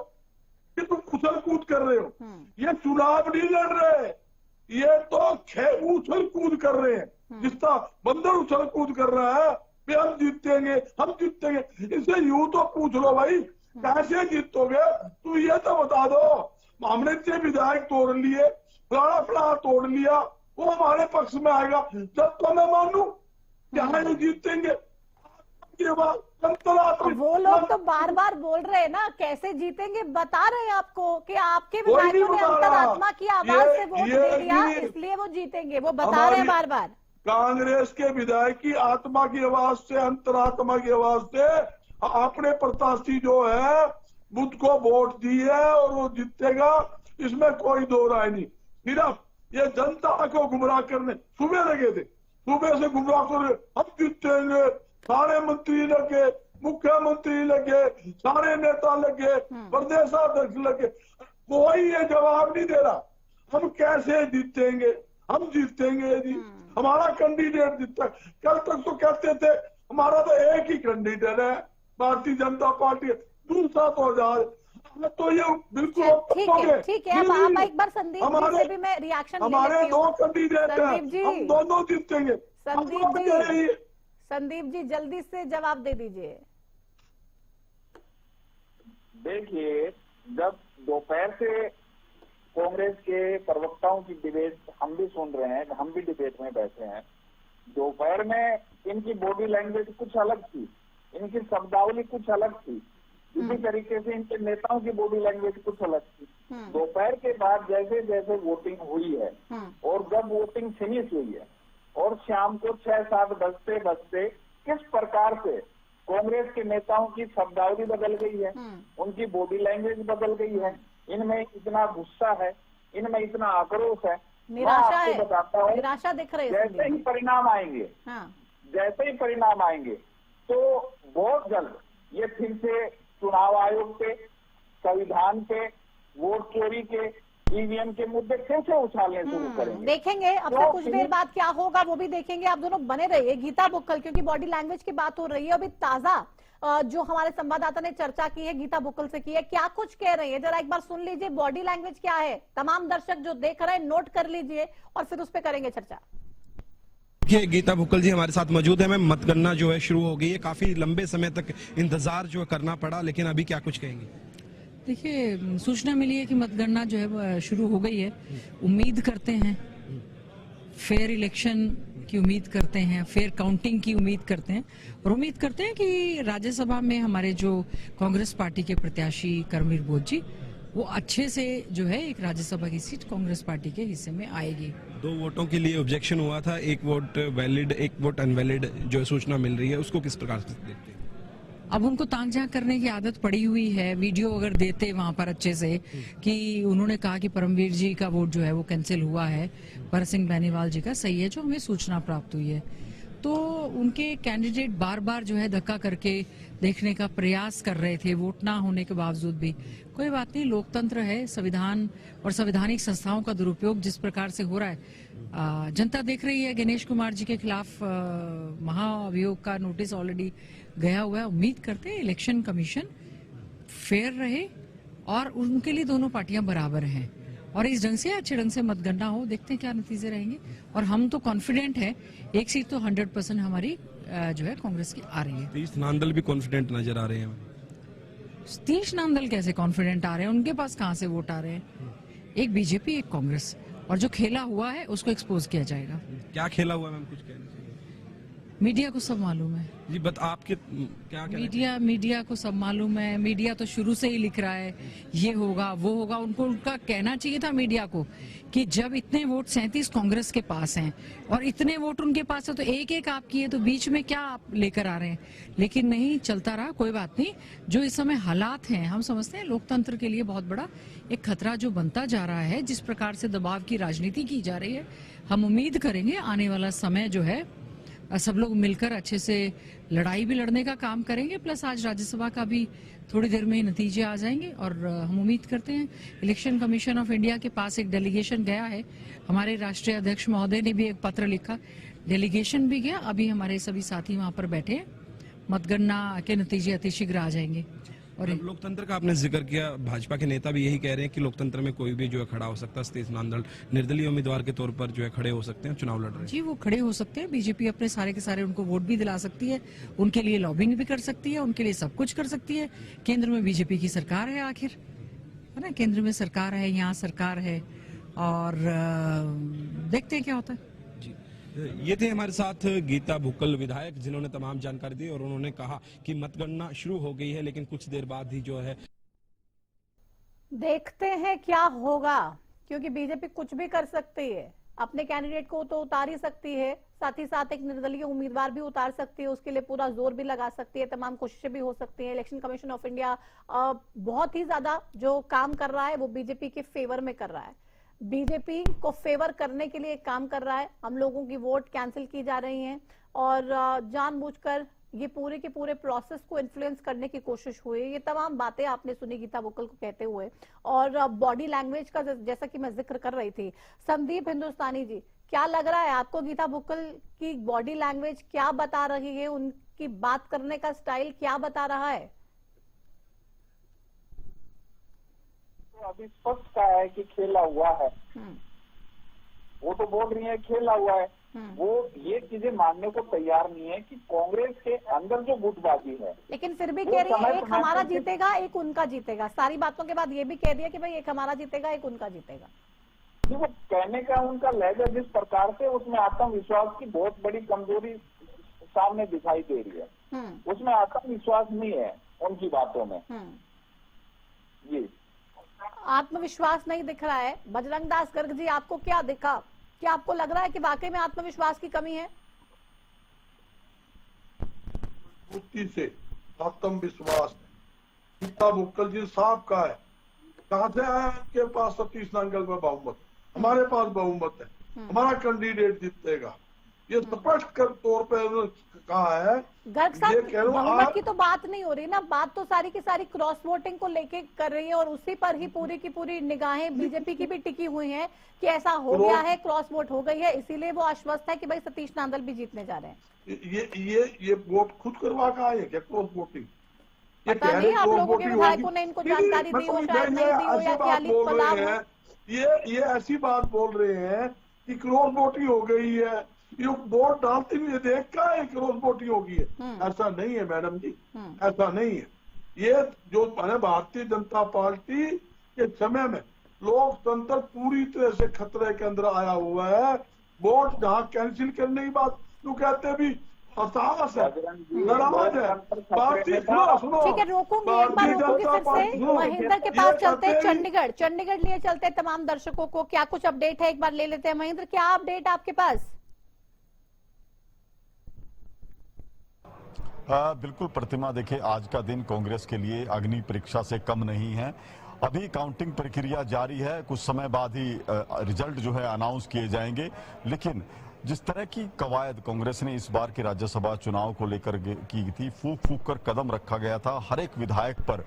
कि तुम उछल कूद कर रहे हो। ये चुनाव नहीं लड़ रहे, ये तो उछल कूद कर रहे हैं, जिस तरह बंदर उछल कूद कर रहा है कि हम जीतेंगे हम जीतेंगे। इसे यूं तो पूछ लो भाई, कैसे जीतोगे? तू ये तो बता दो, हमने इतने विधायक तोड़ लिए, फलाना फलाना तोड़ लिया, वो हमारे पक्ष में आएगा जब तो मैं मानू क्या ये जीतेंगे? वो लोग तो बार बार बोल रहे हैं ना, कैसे जीतेंगे बता रहे हैं आपको कि आपके विधायकों ने अंतरात्मा की आवाज से वोट दे दिया, इसलिए वो जीतेंगे। वो बता रहे हैं बार बार। कांग्रेस के विधायक की आत्मा की आवाज से, अंतरात्मा की आवाज से अपने प्रत्याशी जो है बुद्ध को वोट दी है और वो जीतेगा, इसमें कोई दो राय नहीं। सिर्फ ये जनता को गुमराह करने सुबह लगे थे, सुबह से गुमराह कर हम जीतेंगे, सारे मंत्री लगे, मुख्यमंत्री लगे, सारे नेता लगे, प्रदेशाध्यक्ष लगे, कोई ये जवाब नहीं दे रहा हम कैसे जीतेंगे। हम जीतेंगे जी, हमारा कैंडिडेट जीतता। कल तक तो कहते थे हमारा तो एक ही कैंडिडेट है भारतीय जनता पार्टी, दूसरा तो आजाद। तो ये बिल्कुल ठीक है। अब एक बार संदीप जी से भी मैं रिएक्शन हमारे दो कैंडिडेट हैं, हम दोनों जीतेंगे। संदीप जी जल्दी से जवाब दे दीजिए। देखिए, जब दोपहर से कांग्रेस के प्रवक्ताओं की डिबेट हम भी सुन रहे हैं, हम भी डिबेट में बैठे हैं, दोपहर में इनकी बॉडी लैंग्वेज कुछ अलग थी, इनकी शब्दावली कुछ अलग थी, इसी तरीके से इनके नेताओं की बॉडी लैंग्वेज कुछ अलग थी। दोपहर के बाद जैसे जैसे वोटिंग हुई है और जब वोटिंग फिनिश हुई है और शाम को 6-7 बजते बजते किस प्रकार से कांग्रेस के नेताओं की शब्दावली बदल गई है, उनकी बॉडी लैंग्वेज बदल गई है, इनमें इतना गुस्सा है, इनमें इतना आक्रोश है, निराशा है, बताता हूँ। निराशा दिख रही है। जैसे ही परिणाम आएंगे, जैसे ही परिणाम आएंगे तो बहुत जल्द ये फिर से चुनाव आयोग पे, संविधान पे, वोट चोरी के, ईवीएम के मुद्दे फिर से उछालने शुरू करेंगे। देखेंगे अब से कुछ देर बाद क्या होगा वो भी देखेंगे। आप दोनों बने रहिए। गीता बुक्कल, क्योंकि बॉडी लैंग्वेज की बात हो रही है, अभी ताजा जो हमारे संवाददाता ने चर्चा की है गीता बुक्कल से की है, क्या कुछ कह रही है जरा एक बार सुन लीजिए। बॉडी लैंग्वेज क्या है, तमाम दर्शक जो देख रहे हैं नोट कर लीजिए और फिर उस पर करेंगे चर्चा। देखिए, गीता बुक्कल जी हमारे साथ मौजूद है। मैं मतगणना जो है शुरू हो गई है, काफी लंबे समय तक इंतजार जो है करना पड़ा, लेकिन अभी क्या कुछ कहेंगे? देखिए, सूचना मिली है कि मतगणना जो है शुरू हो गई है। उम्मीद करते हैं फेयर इलेक्शन की उम्मीद करते हैं, फेयर काउंटिंग की उम्मीद करते हैं और उम्मीद करते हैं कि राज्यसभा में हमारे जो कांग्रेस पार्टी के प्रत्याशी कर्मवीर बोध जी, वो अच्छे से जो है एक राज्यसभा की सीट कांग्रेस पार्टी के हिस्से में आएगी। 2 वोटों के लिए ऑब्जेक्शन हुआ था, 1 वोट वैलिड 1 वोट अनवैलिड जो सूचना मिल रही है, उसको किस प्रकार से देखते हैं? अब उनको ताक झांक करने की आदत पड़ी हुई है। वीडियो अगर देते वहां पर अच्छे से कि उन्होंने कहा कि परमवीर जी का वोट जो है वो कैंसिल हुआ है, भरत सिंह बेनीवाल जी का सही है, जो हमें सूचना प्राप्त हुई है, तो उनके कैंडिडेट बार बार जो है धक्का करके देखने का प्रयास कर रहे थे, वोट ना होने के बावजूद भी। कोई बात नहीं, लोकतंत्र है, संविधान और संवैधानिक संस्थाओं का दुरुपयोग जिस प्रकार से हो रहा है, जनता देख रही है। गणेश कुमार जी के खिलाफ महाअभियोग का नोटिस ऑलरेडी गया हुआ है। उम्मीद करते हैं इलेक्शन कमीशन फेयर रहे और उनके लिए दोनों पार्टियां बराबर हैं और इस ढंग से अच्छे ढंग से मतगणना हो। देखते हैं क्या नतीजे रहेंगे और हम तो कॉन्फिडेंट है, एक सीट तो 100% हमारी जो है कांग्रेस की आ रही है। तीश नांदल भी कॉन्फिडेंट नजर आ रहे हैं। तीश नांदल कैसे कॉन्फिडेंट आ रहे हैं? उनके पास कहां से वोट आ रहे हैं? एक बीजेपी, एक कांग्रेस, और जो खेला हुआ है उसको एक्सपोज किया जाएगा। क्या खेला हुआ है मैम, कुछ कहना चाहिए? मीडिया को सब मालूम है जी, बट आपके क्या मीडिया को सब मालूम है। मीडिया तो शुरू से ही लिख रहा है ये होगा वो होगा। उनको उनका कहना चाहिए था मीडिया को कि जब इतने वोट 37 कांग्रेस के पास हैं और इतने वोट उनके पास है तो एक एक आपकी है, तो बीच में क्या आप लेकर आ रहे हैं? लेकिन नहीं, चलता रहा। कोई बात नहीं, जो इस समय हालात हैं हम समझते हैं लोकतंत्र के लिए बहुत बड़ा एक खतरा जो बनता जा रहा है, जिस प्रकार से दबाव की राजनीति की जा रही है, हम उम्मीद करेंगे आने वाला समय जो है सब लोग मिलकर अच्छे से लड़ाई भी लड़ने का काम करेंगे। प्लस आज राज्यसभा का भी थोड़ी देर में नतीजे आ जाएंगे और हम उम्मीद करते हैं इलेक्शन कमीशन ऑफ इंडिया के पास एक डेलीगेशन गया है। हमारे राष्ट्रीय अध्यक्ष महोदय ने भी एक पत्र लिखा, डेलीगेशन भी गया। अभी हमारे सभी साथी वहां पर बैठे हैं। मतगणना के नतीजे अतिशीघ्र आ जाएंगे और लोकतंत्र का आपने जिक्र किया, भाजपा के नेता भी यही कह रहे हैं कि लोकतंत्र में कोई भी जो है खड़ा हो सकता है, सतीश नांदल निर्दलीय उम्मीदवार के तौर पर जो है खड़े हो सकते हैं, चुनाव लड़ रहे हैं। जी, वो खड़े हो सकते हैं। बीजेपी अपने सारे के सारे उनको वोट भी दिला सकती है, उनके लिए लॉबिंग भी कर सकती है, उनके लिए सब कुछ कर सकती है। केंद्र में बीजेपी की सरकार है, आखिर है ना, केंद्र में सरकार है, यहाँ सरकार है, और देखते हैं क्या होता है। ये थे हमारे साथ गीता भुक्कल विधायक, जिन्होंने तमाम जानकारी दी और उन्होंने कहा कि मतगणना शुरू हो गई है, लेकिन कुछ देर बाद ही जो है देखते हैं क्या होगा, क्योंकि बीजेपी कुछ भी कर सकती है। अपने कैंडिडेट को तो उतार ही सकती है, साथ ही साथ एक निर्दलीय उम्मीदवार भी उतार सकती है, उसके लिए पूरा जोर भी लगा सकती है, तमाम कोशिशें भी हो सकती हैं। इलेक्शन कमीशन ऑफ इंडिया बहुत ही ज्यादा जो काम कर रहा है वो बीजेपी के फेवर में कर रहा है, बीजेपी को फेवर करने के लिए काम कर रहा है। हम लोगों की वोट कैंसिल की जा रही हैं और जानबूझकर ये पूरे के पूरे प्रोसेस को इन्फ्लुएंस करने की कोशिश हुई। ये तमाम बातें आपने सुनी गीता भुक्कल को कहते हुए, और बॉडी लैंग्वेज का जैसा कि मैं जिक्र कर रही थी। संदीप हिंदुस्तानी जी, क्या लग रहा है आपको गीता भुक्कल की बॉडी लैंग्वेज क्या बता रही है, उनकी बात करने का स्टाइल क्या बता रहा है? अभी स्पष्ट का है कि खेला हुआ है, वो तो बोल रही है खेला हुआ है। वो ये चीजें मानने को तैयार नहीं है कि कांग्रेस के अंदर जो गुटबाजी है, लेकिन फिर भी कह रही है एक हमारा जीतेगा एक उनका जीतेगा। सारी बातों के बाद ये भी कह दिया कि भाई एक हमारा जीतेगा एक उनका जीतेगा। वो कहने का उनका लहजा जिस प्रकार से, उसमें आत्मविश्वास की बहुत बड़ी कमजोरी सामने दिखाई दे रही है। उसमें आत्मविश्वास नहीं है उनकी बातों में। जी, आत्मविश्वास नहीं दिख रहा है। बजरंग दास गर्ग जी, आपको क्या दिखा? क्या आपको लग रहा है कि वाकई में आत्मविश्वास की कमी है? से आत्मविश्वास गीता भुक्कल जी साहब का है। कहां से आया आपके पास सतीश नांदल पर बहुमत? हमारे पास बहुमत है, हमारा कैंडिडेट जीतेगा, ये स्पष्ट तौर पर कहा है। गर्ग साहब, बहुमत की तो बात नहीं हो रही ना, बात तो सारी की सारी क्रॉस वोटिंग को लेके कर रही है, और उसी पर ही पूरी की पूरी निगाहें बीजेपी की भी टिकी हुई हैं कि ऐसा हो गया है, क्रॉस वोट हो गई है, इसीलिए वो आश्वस्त है कि भाई सतीश नांदल भी जीतने जा रहे हैं। ये वोट खुद करवा का है क्या क्रॉस वोटिंग? पता नहीं, आप लोगों के विधायकों ने इनको जानकारी दी हो, शायद नहीं दी हो, या क्या पलाव हो। ये ऐसी बात बोल रहे हैं कि क्रॉस वोटिंग हो गई है, ये वोट डालते हुए देख का है क्रॉस वोटिंग होगी है। ऐसा नहीं है मैडम जी, ऐसा नहीं है। ये जो भारतीय जनता पार्टी के समय में लोकतंत्र पूरी तरह से खतरे के अंदर आया हुआ है। वोट जहाँ कैंसिल करने की बात तो कहते भी हताश है, नाराज है। सुनो, ठीक है, रोकूंगी, एक बार रोकूंगी फिर से। महेंद्र के पास चलते हैं, चंडीगढ़ लिए चलते हैं। तमाम दर्शकों को क्या कुछ अपडेट है एक बार ले लेते हैं। महेंद्र, क्या अपडेट आपके पास? बिल्कुल प्रतिमा, देखिए आज का दिन कांग्रेस के लिए अग्नि परीक्षा से कम नहीं है। अभी काउंटिंग प्रक्रिया जारी है, कुछ समय बाद ही रिजल्ट जो है अनाउंस किए जाएंगे। लेकिन जिस तरह की कवायद कांग्रेस ने इस बार के राज्यसभा चुनाव को लेकर की थी, फूक फूक कर कदम रखा गया था, हर एक विधायक पर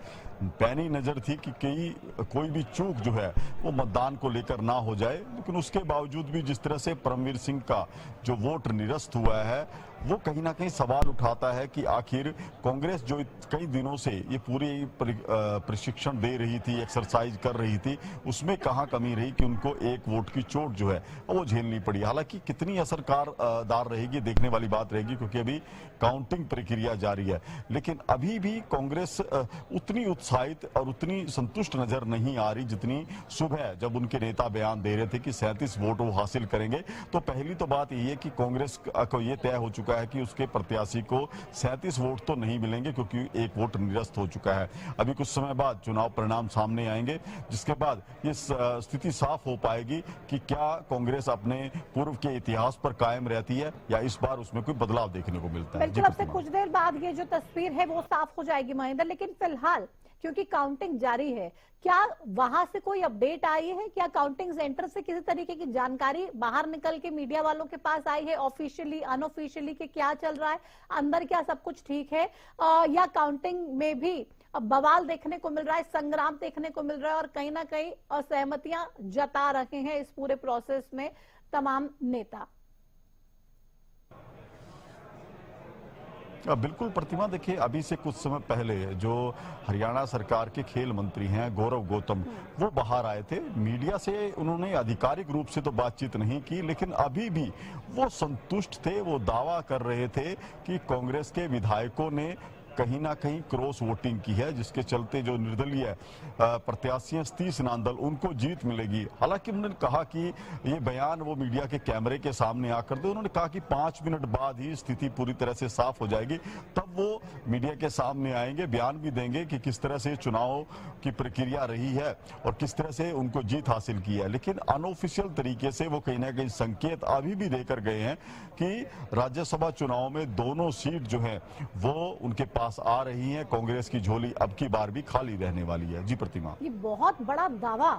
पैनी नजर थी कि कोई भी चूक जो है वो मतदान को लेकर ना हो जाए। लेकिन उसके बावजूद भी जिस तरह से परमवीर सिंह का जो वोट निरस्त हुआ है, वो कहीं ना कहीं सवाल उठाता है कि आखिर कांग्रेस जो कई दिनों से ये पूरी प्रशिक्षण दे रही थी, एक्सरसाइज कर रही थी, उसमें कहाँ कमी रही कि उनको एक वोट की चोट जो है वो झेलनी पड़ी। हालांकि कितनी असरदार रहेगी देखने वाली बात रहेगी, क्योंकि अभी काउंटिंग प्रक्रिया जारी है। लेकिन अभी भी कांग्रेस उतनी उत्साहित और उतनी संतुष्ट नजर नहीं आ रही जितनी सुबह जब उनके नेता बयान दे रहे थे कि 37 वोट वो हासिल करेंगे। तो पहली तो बात यही है कि कांग्रेस को ये तय हो चुका है कि उसके प्रत्याशी को 37 वोट तो नहीं मिलेंगे, क्योंकि एक वोट निरस्त हो चुका है। अभी कुछ समय बाद चुनाव परिणाम सामने आएंगे, जिसके बाद ये स्थिति साफ हो पाएगी कि क्या कांग्रेस अपने पूर्व के इतिहास पर कायम रहती है या इस बार उसमें कोई बदलाव देखने को मिलता है। बिल्कुल, अब से कुछ देर बाद ये जो तस्वीर है वो साफ हो जाएगी महेंद्र। लेकिन फिलहाल क्योंकि काउंटिंग जारी है, क्या वहां से कोई अपडेट आई है? क्या काउंटिंग सेंटर से किसी तरीके की जानकारी बाहर निकल के मीडिया वालों के पास आई है, ऑफिशियली अनऑफिशियली, कि क्या चल रहा है अंदर, क्या सब कुछ ठीक है, या काउंटिंग में भी बवाल देखने को मिल रहा है, संग्राम देखने को मिल रहा है, और कहीं ना कहीं असहमतियां जता रहे हैं इस पूरे प्रोसेस में तमाम नेता? बिल्कुल प्रतिमा, देखिए अभी से कुछ समय पहले जो हरियाणा सरकार के खेल मंत्री हैं गौरव गौतम, वो बाहर आए थे। मीडिया से उन्होंने आधिकारिक रूप से तो बातचीत नहीं की, लेकिन अभी भी वो संतुष्ट थे। वो दावा कर रहे थे कि कांग्रेस के विधायकों ने कहीं ना कहीं क्रॉस वोटिंग की है, जिसके चलते जो निर्दलीय प्रत्याशी हैं सतीश नांदल, उनको जीत मिलेगी। हालांकि उन्होंने कहा कि ये बयान वो मीडिया के कैमरे के सामने आकर दे। उन्होंने कहा कि 5 मिनट बाद ही स्थिति पूरी तरह से साफ हो जाएगी, तब वो मीडिया के सामने आएंगे, बयान भी देंगे कि किस तरह से चुनाव की प्रक्रिया रही है और किस तरह से उनको जीत हासिल की है। लेकिन अनऑफिशियल तरीके से वो कहीं ना कहीं संकेत अभी भी देकर गए हैं कि राज्यसभा चुनाव में दोनों सीट जो है वो उनके पास आ रही है। कांग्रेस की झोली अब की बार भी खाली रहने वाली है। जी प्रतिमा, ये बहुत बड़ा दावा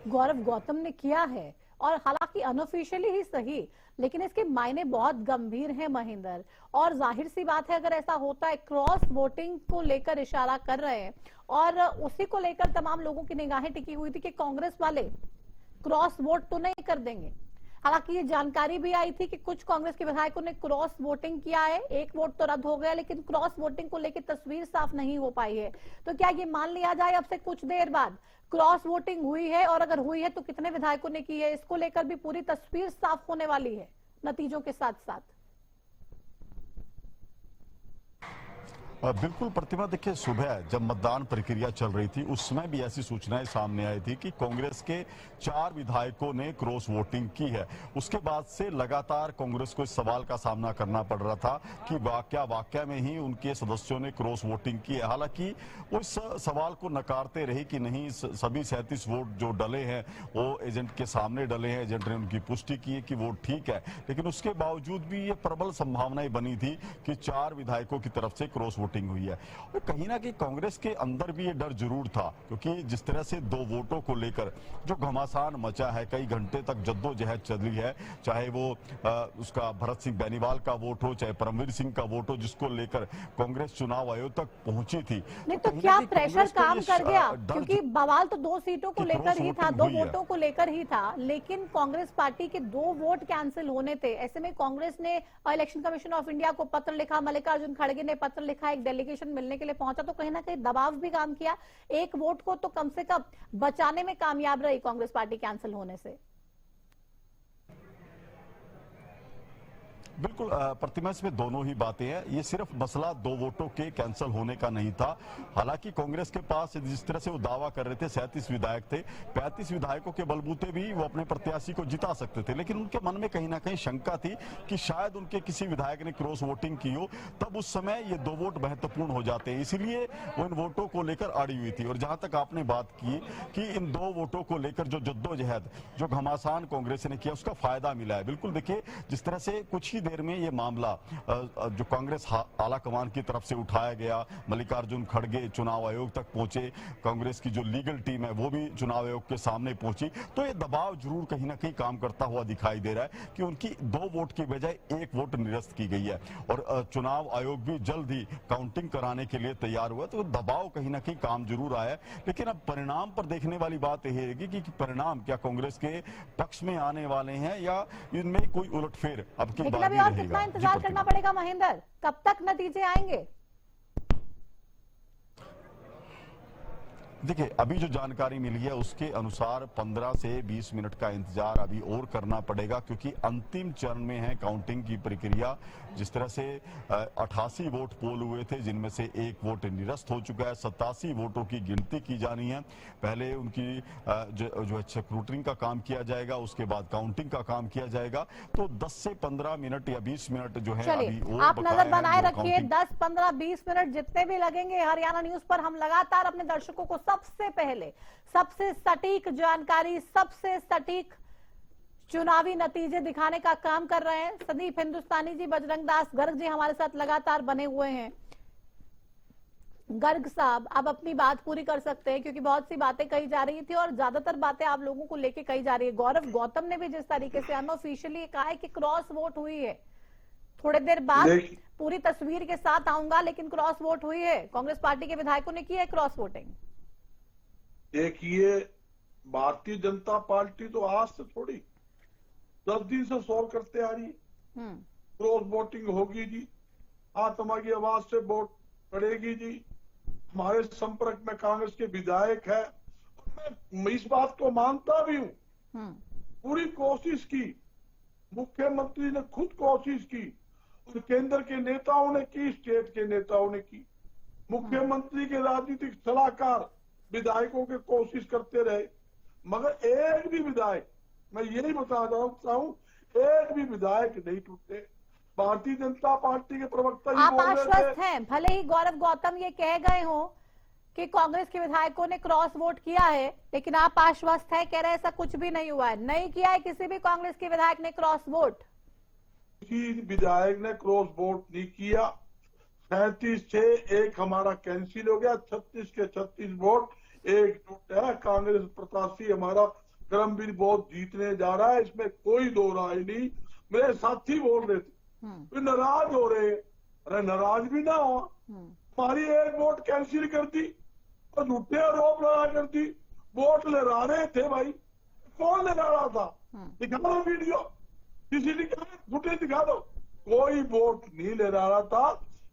गौरव गौतम ने किया है, और हालांकि अनऑफिशियली ही सही, लेकिन इसके मायने बहुत गंभीर हैं महेंद्र। और जाहिर सी बात है, अगर ऐसा होता है, क्रॉस वोटिंग को लेकर इशारा कर रहे हैं, और उसी को लेकर तमाम लोगों की निगाहें टिकी हुई थी कि कांग्रेस वाले क्रॉस वोट तो नहीं कर देंगे। हालांकि ये जानकारी भी आई थी कि कुछ कांग्रेस के विधायकों ने क्रॉस वोटिंग किया है, एक वोट तो रद्द हो गया, लेकिन क्रॉस वोटिंग को लेकर तस्वीर साफ नहीं हो पाई है। तो क्या ये मान लिया जाए अब से कुछ देर बाद क्रॉस वोटिंग हुई है, और अगर हुई है तो कितने विधायकों ने की है, इसको लेकर भी पूरी तस्वीर साफ होने वाली है नतीजों के साथ साथ? बिल्कुल प्रतिमा, देखिए सुबह जब मतदान प्रक्रिया चल रही थी उस समय भी ऐसी सूचनाएं सामने आई थी कि कांग्रेस के 4 विधायकों ने क्रॉस वोटिंग की है। उसके बाद से लगातार कांग्रेस को इस सवाल का सामना करना पड़ रहा था कि वाकया में ही उनके सदस्यों ने क्रॉस वोटिंग की है। हालांकि वो इस सवाल को नकारते रहे कि नहीं, सभी 37 वोट जो डले हैं वो एजेंट के सामने डले हैं, एजेंट ने उनकी पुष्टि की है कि वोट ठीक है। लेकिन उसके बावजूद भी ये प्रबल संभावनाएं बनी थी कि 4 विधायकों की तरफ से क्रॉस वोटिंग हुई है। और कहीं ना कहीं कांग्रेस के अंदर भी ये डर जरूर था, क्योंकि जिस तरह से 2 वोटों को लेकर जो घमासान मचा है, कई घंटे तक जद्दोजहद चली है, चाहे वो उसका भरत सिंह बेनीवाल का वोट हो, चाहे परमवीर सिंह का वोट हो, जिसको लेकर कांग्रेस चुनाव आयोग तक पहुंची थी। नहीं तो क्या प्रेशर काम कर गया? क्योंकि बवाल तो 2 सीटों को लेकर ही था, 2 वोटों को लेकर ही था, लेकिन कांग्रेस पार्टी के 2 वोट कैंसिल होने थे। ऐसे में कांग्रेस ने इलेक्शन कमीशन ऑफ इंडिया को पत्र लिखा, मल्लिकार्जुन खड़गे ने पत्र लिखा, एक डेलीगेशन मिलने के लिए पहुंचा, तो कहीं ना कहीं दबाव भी काम किया। एक वोट को तो कम से कम बचाने में कामयाब रही कांग्रेस पार्टी कैंसिल होने से। बिल्कुल प्रतिमा, इसमें दोनों ही बातें हैं। ये सिर्फ मसला 2 वोटों के कैंसिल होने का नहीं था। हालांकि कांग्रेस के पास जिस तरह से वो दावा कर रहे थे 37 विधायक थे, 35 विधायकों के बलबूते भी वो अपने प्रत्याशी को जिता सकते थे, लेकिन उनके मन में कहीं ना कहीं शंका थी कि शायद उनके किसी विधायक ने क्रॉस वोटिंग की हो, तब उस समय ये 2 वोट महत्वपूर्ण हो जाते हैं। इसीलिए वो इन वोटों को लेकर अड़ी हुई थी। और जहां तक आपने बात की कि इन 2 वोटों को लेकर जो जद्दोजहद, जो घमासान कांग्रेस ने किया, उसका फायदा मिला है। बिल्कुल देखिए, जिस तरह से कुछ ही देर में ये मामला जो कांग्रेस आला कमान की तरफ से उठाया गया, मल्लिकार्जुन खड़गे चुनाव आयोग तक पहुंचे, कांग्रेस की जो लीगल टीम है वो भी चुनाव आयोग के सामने पहुंची, तो ये दबाव जरूर कहीं ना कहीं काम करता हुआ दिखाई दे रहा है कि उनकी 2 वोट की बजाय 1 वोट निरस्त की गई है। और चुनाव आयोग भी जल्द ही काउंटिंग कराने के लिए तैयार हुआ, तो दबाव कहीं ना कहीं काम जरूर आया। लेकिन अब परिणाम पर देखने वाली बात यह है कि परिणाम क्या कांग्रेस के पक्ष में आने वाले हैं या इनमें कोई उलटफेर अब की बात नहीं रहेगा। इंतजार करना पड़ेगा महेंद्र, कब तक नतीजे आएंगे? देखिए, अभी जो जानकारी मिली है उसके अनुसार 15 से 20 मिनट का इंतजार अभी और करना पड़ेगा, क्योंकि अंतिम चरण में है काउंटिंग की प्रक्रिया। जिस तरह से 88 वोट पोल हुए थे, जिनमें से 1 वोट निरस्त हो चुका है, 87 वोटों की गिनती की जानी है। पहले उनकी जो स्क्रूटनिंग का काम किया जाएगा, उसके बाद काउंटिंग का काम किया जाएगा। तो 10 से 15 मिनट या 20 मिनट जो है अभी और आप नजर बनाए रखिए, 10, 15, 20 मिनट जितने भी लगेंगे, हरियाणा न्यूज पर हम लगातार अपने दर्शकों को सबसे पहले सबसे सटीक जानकारी, सबसे सटीक चुनावी नतीजे दिखाने का काम कर रहे हैं। संदीप हिंदुस्तानी जी, बजरंग दास गर्ग जी हमारे साथ लगातार बने हुए हैं। गर्ग साहब, आप अपनी बात पूरी कर सकते हैं, क्योंकि बहुत सी बातें कही जा रही थी और ज्यादातर बातें आप लोगों को लेके कही जा रही है। गौरव गौतम ने भी जिस तरीके से अनऑफिशियली कहा है कि क्रॉस वोट हुई है, थोड़ी देर बाद पूरी तस्वीर के साथ आऊंगा, लेकिन क्रॉस वोट हुई है, कांग्रेस पार्टी के विधायकों ने की है क्रॉस वोटिंग। देखिए, भारतीय जनता पार्टी तो आज से थोड़ी 10 दिन से सॉल्व करते आ रही है। क्रॉस वोटिंग होगी जी, आत्मा की आवाज से वोट पड़ेगी जी। हमारे संपर्क में कांग्रेस के विधायक है, मैं इस बात को मानता भी हूँ। पूरी कोशिश की, मुख्यमंत्री ने खुद कोशिश की और केंद्र के नेताओं ने की, स्टेट के नेताओं ने की, मुख्यमंत्री के राजनीतिक सलाहकार विधायकों के कोशिश करते रहे, मगर एक भी विधायक, मैं यही बताता हूँ, एक भी विधायक नहीं टूटे। भारतीय जनता पार्टी के प्रवक्ता आप आश्वस्त हैं, भले ही गौरव गौतम ये कह गए हो कि कांग्रेस के विधायकों ने क्रॉस वोट किया है, लेकिन आप आश्वस्त है, कह रहे ऐसा कुछ भी नहीं हुआ है, नहीं किया है किसी भी कांग्रेस के विधायक ने क्रॉस वोट? किसी विधायक ने क्रॉस वोट नहीं किया। 37 से एक हमारा कैंसिल हो गया, 36 के 36 वोट एक टूटा है। कांग्रेस प्रत्याशी हमारा करमवीर बहुत जीतने जा रहा है, इसमें कोई दो राय नहीं। मेरे साथी बोल रहे थे तो नाराज हो रहे, अरे नाराज भी ना हो, हमारी एक वोट कैंसिल कर दी और झूठे आरोप लगा कर दी। वोट लड़ा रहे थे भाई, कौन लड़ा रहा था? दिखा दो वीडियो, किसी ने कहा झूठे दिखा दो, कोई वोट नहीं ले रहा था।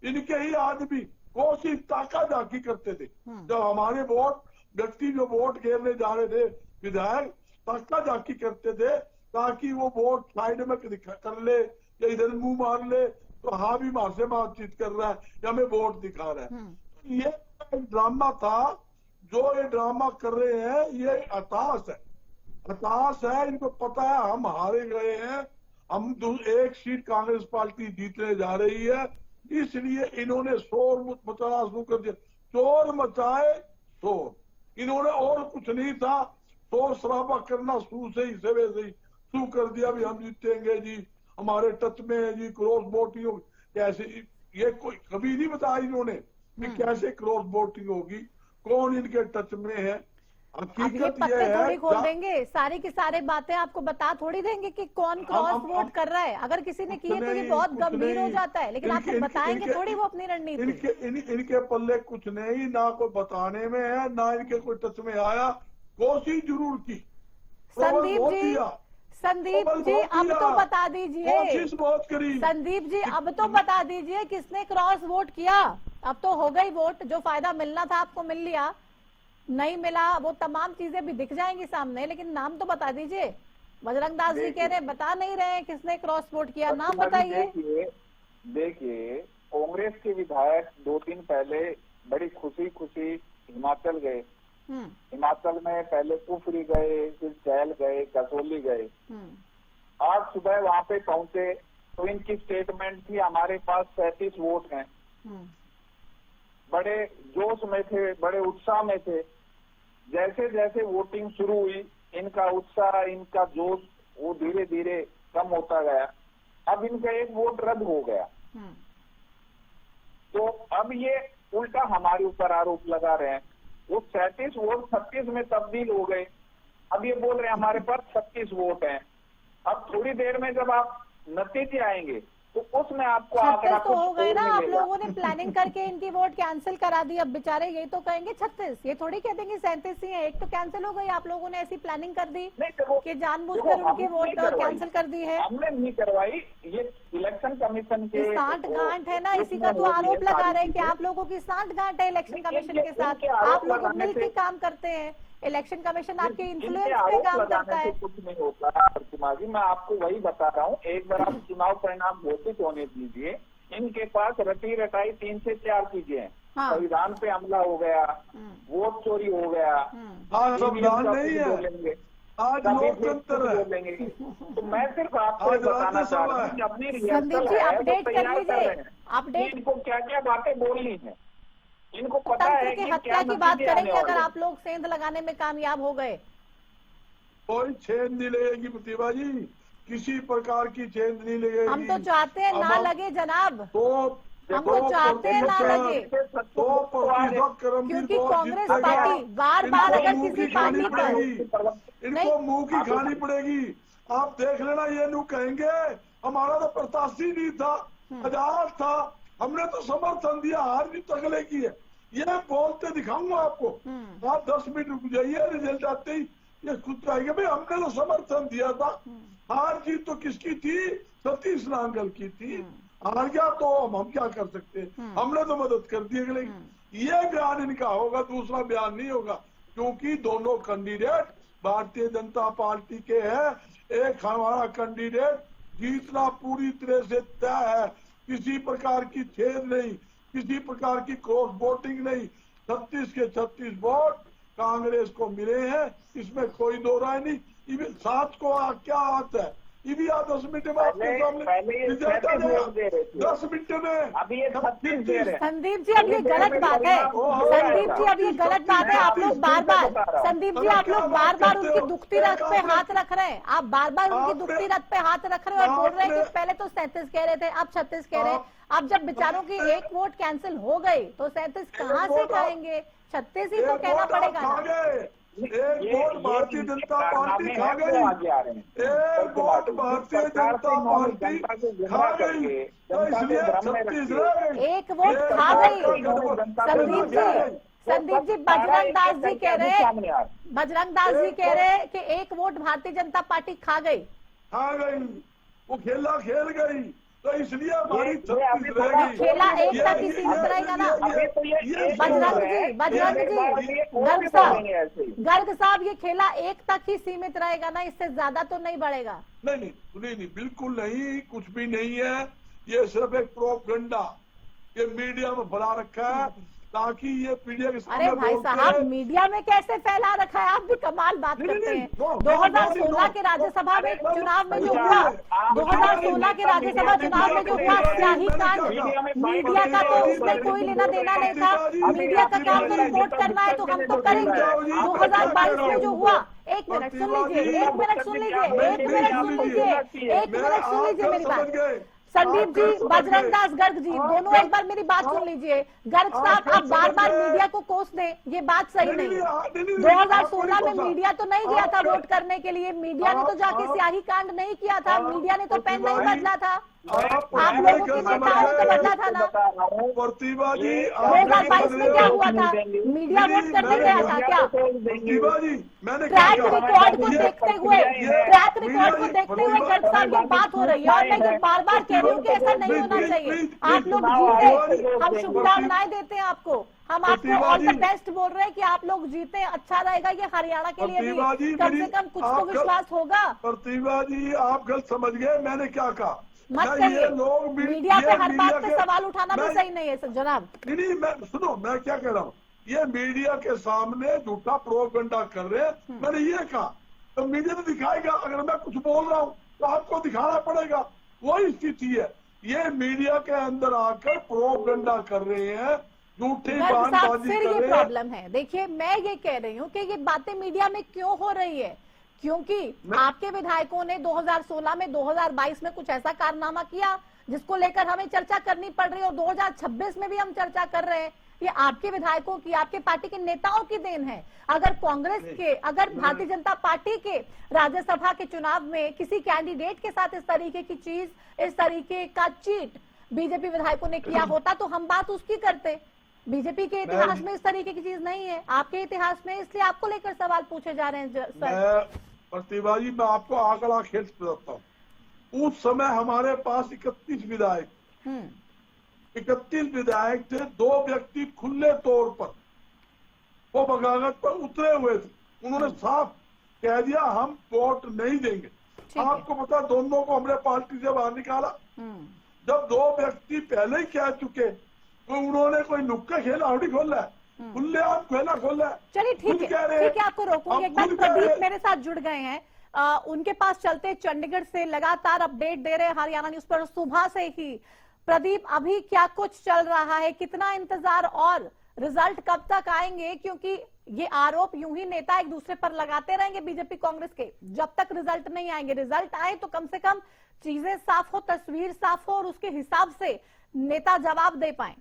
इनके ही आदमी कोशिश ताका झाकी करते थे, जब हमारे वोट व्यक्ति जो वोट घेरने जा रहे थे विधायक ताका झाकी करते थे ताकि वो वोट साइड में कर ले या इधर मुंह मार ले, तो हाँ भी मार से बातचीत कर रहा है या हमें वोट दिखा रहा है। ये ड्रामा था, जो ये ड्रामा कर रहे हैं ये हताश है, हताश है। इनको पता है हम हारे गए हैं, हम एक सीट कांग्रेस पार्टी जीतने जा रही है, इसलिए इन्होंने शोर मचाना शुरू कर दिया। शोर मचाए शोर, इन्होंने और कुछ नहीं था, शोर शराबा करना शुरू से ही शुरू कर दिया। भी हम जीतेंगे जी, हमारे टच में है जी, क्रॉस वोटिंग कैसे, ये कोई कभी नहीं बताया इन्होंने कि कैसे क्रॉस वोटिंग होगी, कौन इनके टच में है। हकीकत ये है, थोड़ी खोल देंगे, सारी की सारी बातें आपको बता थोड़ी देंगे कि कौन क्रॉस वोट कर रहा है। अगर किसी ने किए तो ये बहुत गंभीर हो जाता है, लेकिन आपको बताएंगे थोड़ी वो अपनी रणनीति। इनके पल्ले कुछ नहीं, ना कोई बताने में है, ना इनके कोई टच में आया। कोशिश जरूर की, संदीप जी अब तो बता दीजिए, कोशिश बहुत करी। संदीप जी अब तो बता दीजिए किसने क्रॉस वोट किया। अब तो हो गई वोट, जो फायदा मिलना था आपको मिल लिया, नहीं मिला वो तमाम चीजें भी दिख जाएंगी सामने, लेकिन नाम तो बता दीजिए। बजरंग दास जी कह रहे हैं बता नहीं रहे हैं किसने क्रॉस वोट किया, नाम बताइए। देखिए कांग्रेस के विधायक 2 दिन पहले बड़ी खुशी हिमाचल गए, हिमाचल में पहले कुफरी गए, फिर चैल गए, कसौली गए। आज सुबह वहां पे पहुंचे तो इनकी स्टेटमेंट थी हमारे पास 37 वोट हैं। बड़े जोश में थे, बड़े उत्साह में थे। जैसे जैसे वोटिंग शुरू हुई इनका उत्साह, इनका जोश वो धीरे धीरे कम होता गया। अब इनका एक वोट रद्द हो गया, तो अब ये उल्टा हमारे ऊपर आरोप लगा रहे हैं। वो 37 वोट 36 में तब्दील हो गए, अब ये बोल रहे हैं हमारे पास 36 वोट हैं। अब थोड़ी देर में जब आप नतीजे आएंगे तो उसमें आपको आंकड़ा तो हो गए ना, आप लोगों ने प्लानिंग करके इनकी वोट कैंसिल करा दी। अब बेचारे यही तो कहेंगे 36, ये थोड़ी कह देंगे 37 ही है। एक तो कैंसिल हो गई, आप लोगों ने ऐसी प्लानिंग कर दी कि जानबूझकर उनकी वोट कैंसिल कर दी है। हमने नहीं करवाई, ये इलेक्शन कमीशन के सांठ-गांठ है ना, इसी का तो आरोप लगा रहे हैं कि आप लोगों की सांठ-गांठ है इलेक्शन कमीशन के साथ, आप लोग मिलकर काम करते हैं। इलेक्शन कमीशन आपके इन्फ्लुएंस पे काम करता है। कुछ नहीं होता प्रतिमा जी, मैं आपको वही बता रहा हूँ। एक बार आप चुनाव परिणाम घोषित होने दीजिए। इनके पास रटी रटाई 3 से 4 चीजें हैं। संविधान पे हमला हो गया, वोट चोरी हो गया, संविधान नहीं है, आज लोकतंत्र है। तो मैं सिर्फ आपको बताना चाह रहा हूँ अपनी रिहर्सल है, अपडेट कर लीजिए, अपडेट इनको क्या क्या बातें बोलनी है, इनको पता है कि हत्या की बात करेंगे अगर आप लोग सेंध लगाने में कामयाब हो गए। कोई छेद नहीं लगेगी प्रतिभा जी, किसी प्रकार की छेद नहीं लगेगी। हम तो चाहते हैं ना लगे जनाब, हम तो चाहते हैं ना लगे, क्योंकि कांग्रेस पार्टी बार बार अगर किसी पार्टी पर इनको मुंह की खानी पड़ेगी। आप देख लेना, ये लोग कहेंगे हमारा तो प्रत्याशी नहीं था, आजाद था, हमने तो समर्थन दिया, हार भी तगले की है, ये बोलते दिखाऊंगा आपको। आप 10 मिनट रुक जाइए, रिजल्ट आते ही ये खुद कहेंगे भाई हमने तो समर्थन दिया था। हार जीत तो किसकी थी? सतीश नांगल की थी। हार गया तो हम क्या कर सकते हैं, हमने तो मदद कर दी अगले। ये बयान इनका होगा, दूसरा बयान नहीं होगा, क्योंकि दोनों कैंडिडेट भारतीय जनता पार्टी के हैं। एक हमारा कैंडिडेट जीतना पूरी तरह से तय है, किसी प्रकार की छेद नहीं, किसी प्रकार की क्रॉस वोटिंग नहीं। 36 के 36 वोट कांग्रेस को मिले हैं, इसमें कोई दो राय नहीं। इवन 7 को क्या आता है, ये भी 10 मिनट में आपके सामने रिजल्ट आ जाएगा, 10 मिनट में। अभी ये 36 दे रहे हैं। संदीप जी अब ये गलत बात है, संदीप जी अब ये गलत बात है। आप लोग बार बार, संदीप जी आप लोग बार बार उनकी दुखती रथ पे हाथ रख रहे हैं, आप बार बार उनकी दुखती रथ पे हाथ रख रहे हैं और बोल रहे हैं कि पहले तो 37 कह रहे थे, अब 36 कह रहे हैं। अब जब बेचारों की एक वोट कैंसिल हो गई तो 37 कहाँ से खाएंगे, 36 ही तो कहना पड़ेगा ना। एक वोट भारतीय जनता पार्टी खा गई, एक वोट भारतीय जनता पार्टी खा गई, तो इसलिए 36 रह गई। एक वोट खा गई। संदीप जी बजरंग दास जी कह रहे हैं, बजरंग दास जी कह रहे हैं कि एक वोट भारतीय जनता पार्टी खा गई, वो खेला खेल गई, तो इसलिए हमारी 36 रह गई। खेला एक तक ही सीमित रहेगा ना। बजरंग जी गर्ग साहब ये खेला एक तक ही सीमित रहेगा ना, इससे ज्यादा तो नहीं बढ़ेगा। नहीं, बिल्कुल नहीं, कुछ भी नहीं है। ये सिर्फ एक प्रोपेगेंडा ये मीडिया में फैला रखा है ताकि ये मीडिया के सामने। अरे भाई साहब, मीडिया में कैसे फैला रखा है, आप भी कमाल बात करते हैं। 2016 के राज्यसभा में चुनाव में जो हुआ, 2016 के राज्यसभा चुनाव में जो हुआ स्याही कांड, मीडिया का तो उसमें कोई लेना देना नहीं था। मीडिया का काम तो रिपोर्ट करना है, तो हम तो करेंगे। 2022 में जो हुआ, एक मिनट सुन लीजिए, एक मिनट सुन लीजिए, एक मिनट सुन लीजिए, एक मिनट सुन लीजिए मेरी बात। संदीप जी, बजरंग दास, गर्ग जी, दोनों एक बार मेरी बात सुन लीजिए। गर्ग साहब आप बार बार मीडिया को कोस दें, ये बात सही नहीं है। 2016 में मीडिया तो नहीं गया था वोट करने के लिए, मीडिया ने तो जाके स्याही कांड नहीं किया था, मीडिया ने तो पेन नहीं बदला था, आप लोगों के नेताओं ने तो बदला था ना। 2022 में क्या हुआ था, मीडिया वोट करने गया था क्या? ट्रैक रिकॉर्ड को देखते हुए, गर्ग साहब ये बात हो रही है, और मैं ये बार बार कह रही हूँ कि ऐसा नहीं होना चाहिए। आप लोग जीते, हम शुभकामनाएं देते हैं आपको, हम आपको ऑल द बेस्ट बोल रहे हैं कि आप लोग जीते, अच्छा रहेगा। ये हरियाणा के लिए भी कम से कम कुछ तो विश्वास होगा। प्रतिभा जी आप गलत समझ गए, मैंने क्या कहा। मत करिए, मीडिया पे हर बात पे सवाल उठाना भी सही नहीं है जनाब। नहीं, मैं सुनो, मैं क्या कह रहा हूँ, ये मीडिया के सामने झूठा प्रोपेगेंडा कर रहे हैं। मैंने ये कहा तो मीडिया तो दिखाएगा, अगर मैं कुछ बोल रहा हूँ तो आपको दिखाना पड़ेगा, वही स्थिति है। ये मीडिया के अंदर आकर प्रोपेगेंडा कर रहे हैं, झूठी बयानबाजी कर रहे हैं। प्रॉब्लम है, देखिए मैं ये कह रही हूँ कि ये बातें मीडिया में क्यों हो रही है, क्योंकि आपके विधायकों ने 2016 में 2022 में कुछ ऐसा कारनामा किया जिसको लेकर हमें चर्चा करनी पड़ रही है, और 2026 में भी हम चर्चा कर रहे हैं। ये आपके विधायकों की, आपके पार्टी के नेताओं की देन है। अगर कांग्रेस के, अगर भारतीय जनता पार्टी के राज्यसभा के चुनाव में किसी कैंडिडेट के साथ इस तरीके की चीज, इस तरीके का चीट बीजेपी विधायकों ने किया होता तो हम बात उसकी करते। बीजेपी के इतिहास में इस तरीके की चीज नहीं है, आपके इतिहास में, इसलिए आपको लेकर सवाल पूछे जा रहे हैं सर। प्रतिभा जी मैं आपको आंकड़ा खेल बताता हूँ। उस समय हमारे पास 31 विधायक, 31 विधायक थे। 2 व्यक्ति खुले तौर पर वो बगावत पर उतरे हुए थे, उन्होंने साफ कह दिया हम वोट नहीं देंगे। आपको पता, दोनों को हमने पार्टी से बाहर निकाला। जब 2 व्यक्ति पहले ही कह चुके तो उन्होंने कोई नुक्का खेला थोड़ी खोला है, खुले आप खेला खोला है। चलिए ठीक है, आपको रोकूंगी। एक बार प्रदीप मेरे साथ जुड़ गए हैं, उनके पास चलते, चंडीगढ़ से लगातार अपडेट दे रहे हैं हरियाणा न्यूज पर सुबह से ही। प्रदीप अभी क्या कुछ चल रहा है, कितना इंतजार और रिजल्ट कब तक आएंगे, क्योंकि ये आरोप यूं ही नेता एक दूसरे पर लगाते रहेंगे बीजेपी कांग्रेस के, जब तक रिजल्ट नहीं आएंगे। रिजल्ट आए तो कम से कम चीजें साफ हो, तस्वीर साफ हो, और उसके हिसाब से नेता जवाब दे पाए।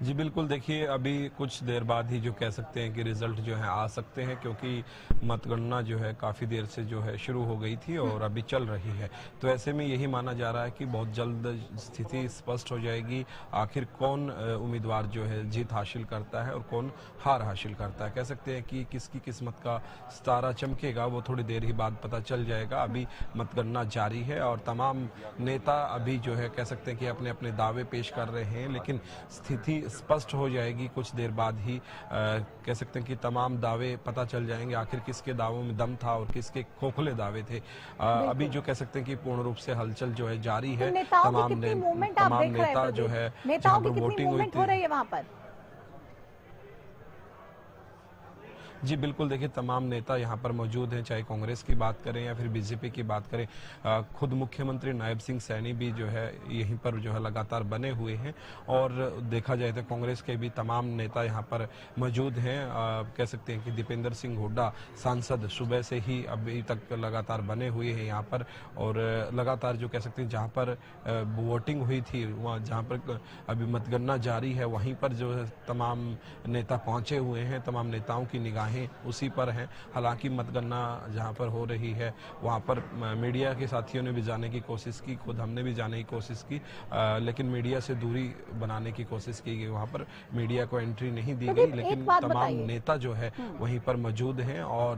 जी बिल्कुल, देखिए अभी कुछ देर बाद ही जो कह सकते हैं कि रिजल्ट जो है आ सकते हैं, क्योंकि मतगणना जो है काफ़ी देर से जो है शुरू हो गई थी और अभी चल रही है। तो ऐसे में यही माना जा रहा है कि बहुत जल्द स्थिति स्पष्ट हो जाएगी, आखिर कौन उम्मीदवार जो है जीत हासिल करता है और कौन हार हासिल करता है। कह सकते हैं कि किसकी किस्मत का सितारा चमकेगा वो थोड़ी देर ही बाद पता चल जाएगा। अभी मतगणना जारी है और तमाम नेता अभी जो है कह सकते हैं कि अपने अपने दावे पेश कर रहे हैं, लेकिन स्थिति स्पष्ट हो जाएगी कुछ देर बाद ही। कह सकते हैं कि तमाम दावे पता चल जाएंगे, आखिर किसके दावों में दम था और किसके खोखले दावे थे। अभी जो कह सकते हैं कि पूर्ण रूप से हलचल जो है जारी है। तो तमाम नेता जो है जहाँ पर वोटिंग हुई हो रही है वहां पर। जी बिल्कुल, देखिए तमाम नेता यहाँ पर मौजूद हैं, चाहे कांग्रेस की बात करें या फिर बीजेपी की बात करें। खुद मुख्यमंत्री नायब सिंह सैनी भी जो है यहीं पर जो है लगातार बने हुए हैं और देखा जाए तो कांग्रेस के भी तमाम नेता यहाँ पर मौजूद हैं। कह सकते हैं कि दीपेंद्र सिंह हुड्डा सांसद सुबह से ही अभी तक लगातार बने हुए हैं यहाँ पर और लगातार जो कह सकते हैं जहाँ पर वोटिंग हुई थी वहाँ जहाँ पर अभी मतगणना जारी है वहीं पर जो है तमाम नेता पहुँचे हुए हैं, तमाम नेताओं की निगाहें उसी पर हैं। हालांकि मतगणना जहां पर हो रही है वहां पर मीडिया के साथियों ने भी जाने की कोशिश की, खुद हमने भी जाने की कोशिश की, लेकिन मीडिया से दूरी बनाने की कोशिश की गई। वहां पर मीडिया को एंट्री नहीं दी गई, लेकिन तमाम नेता जो है वहीं पर मौजूद हैं और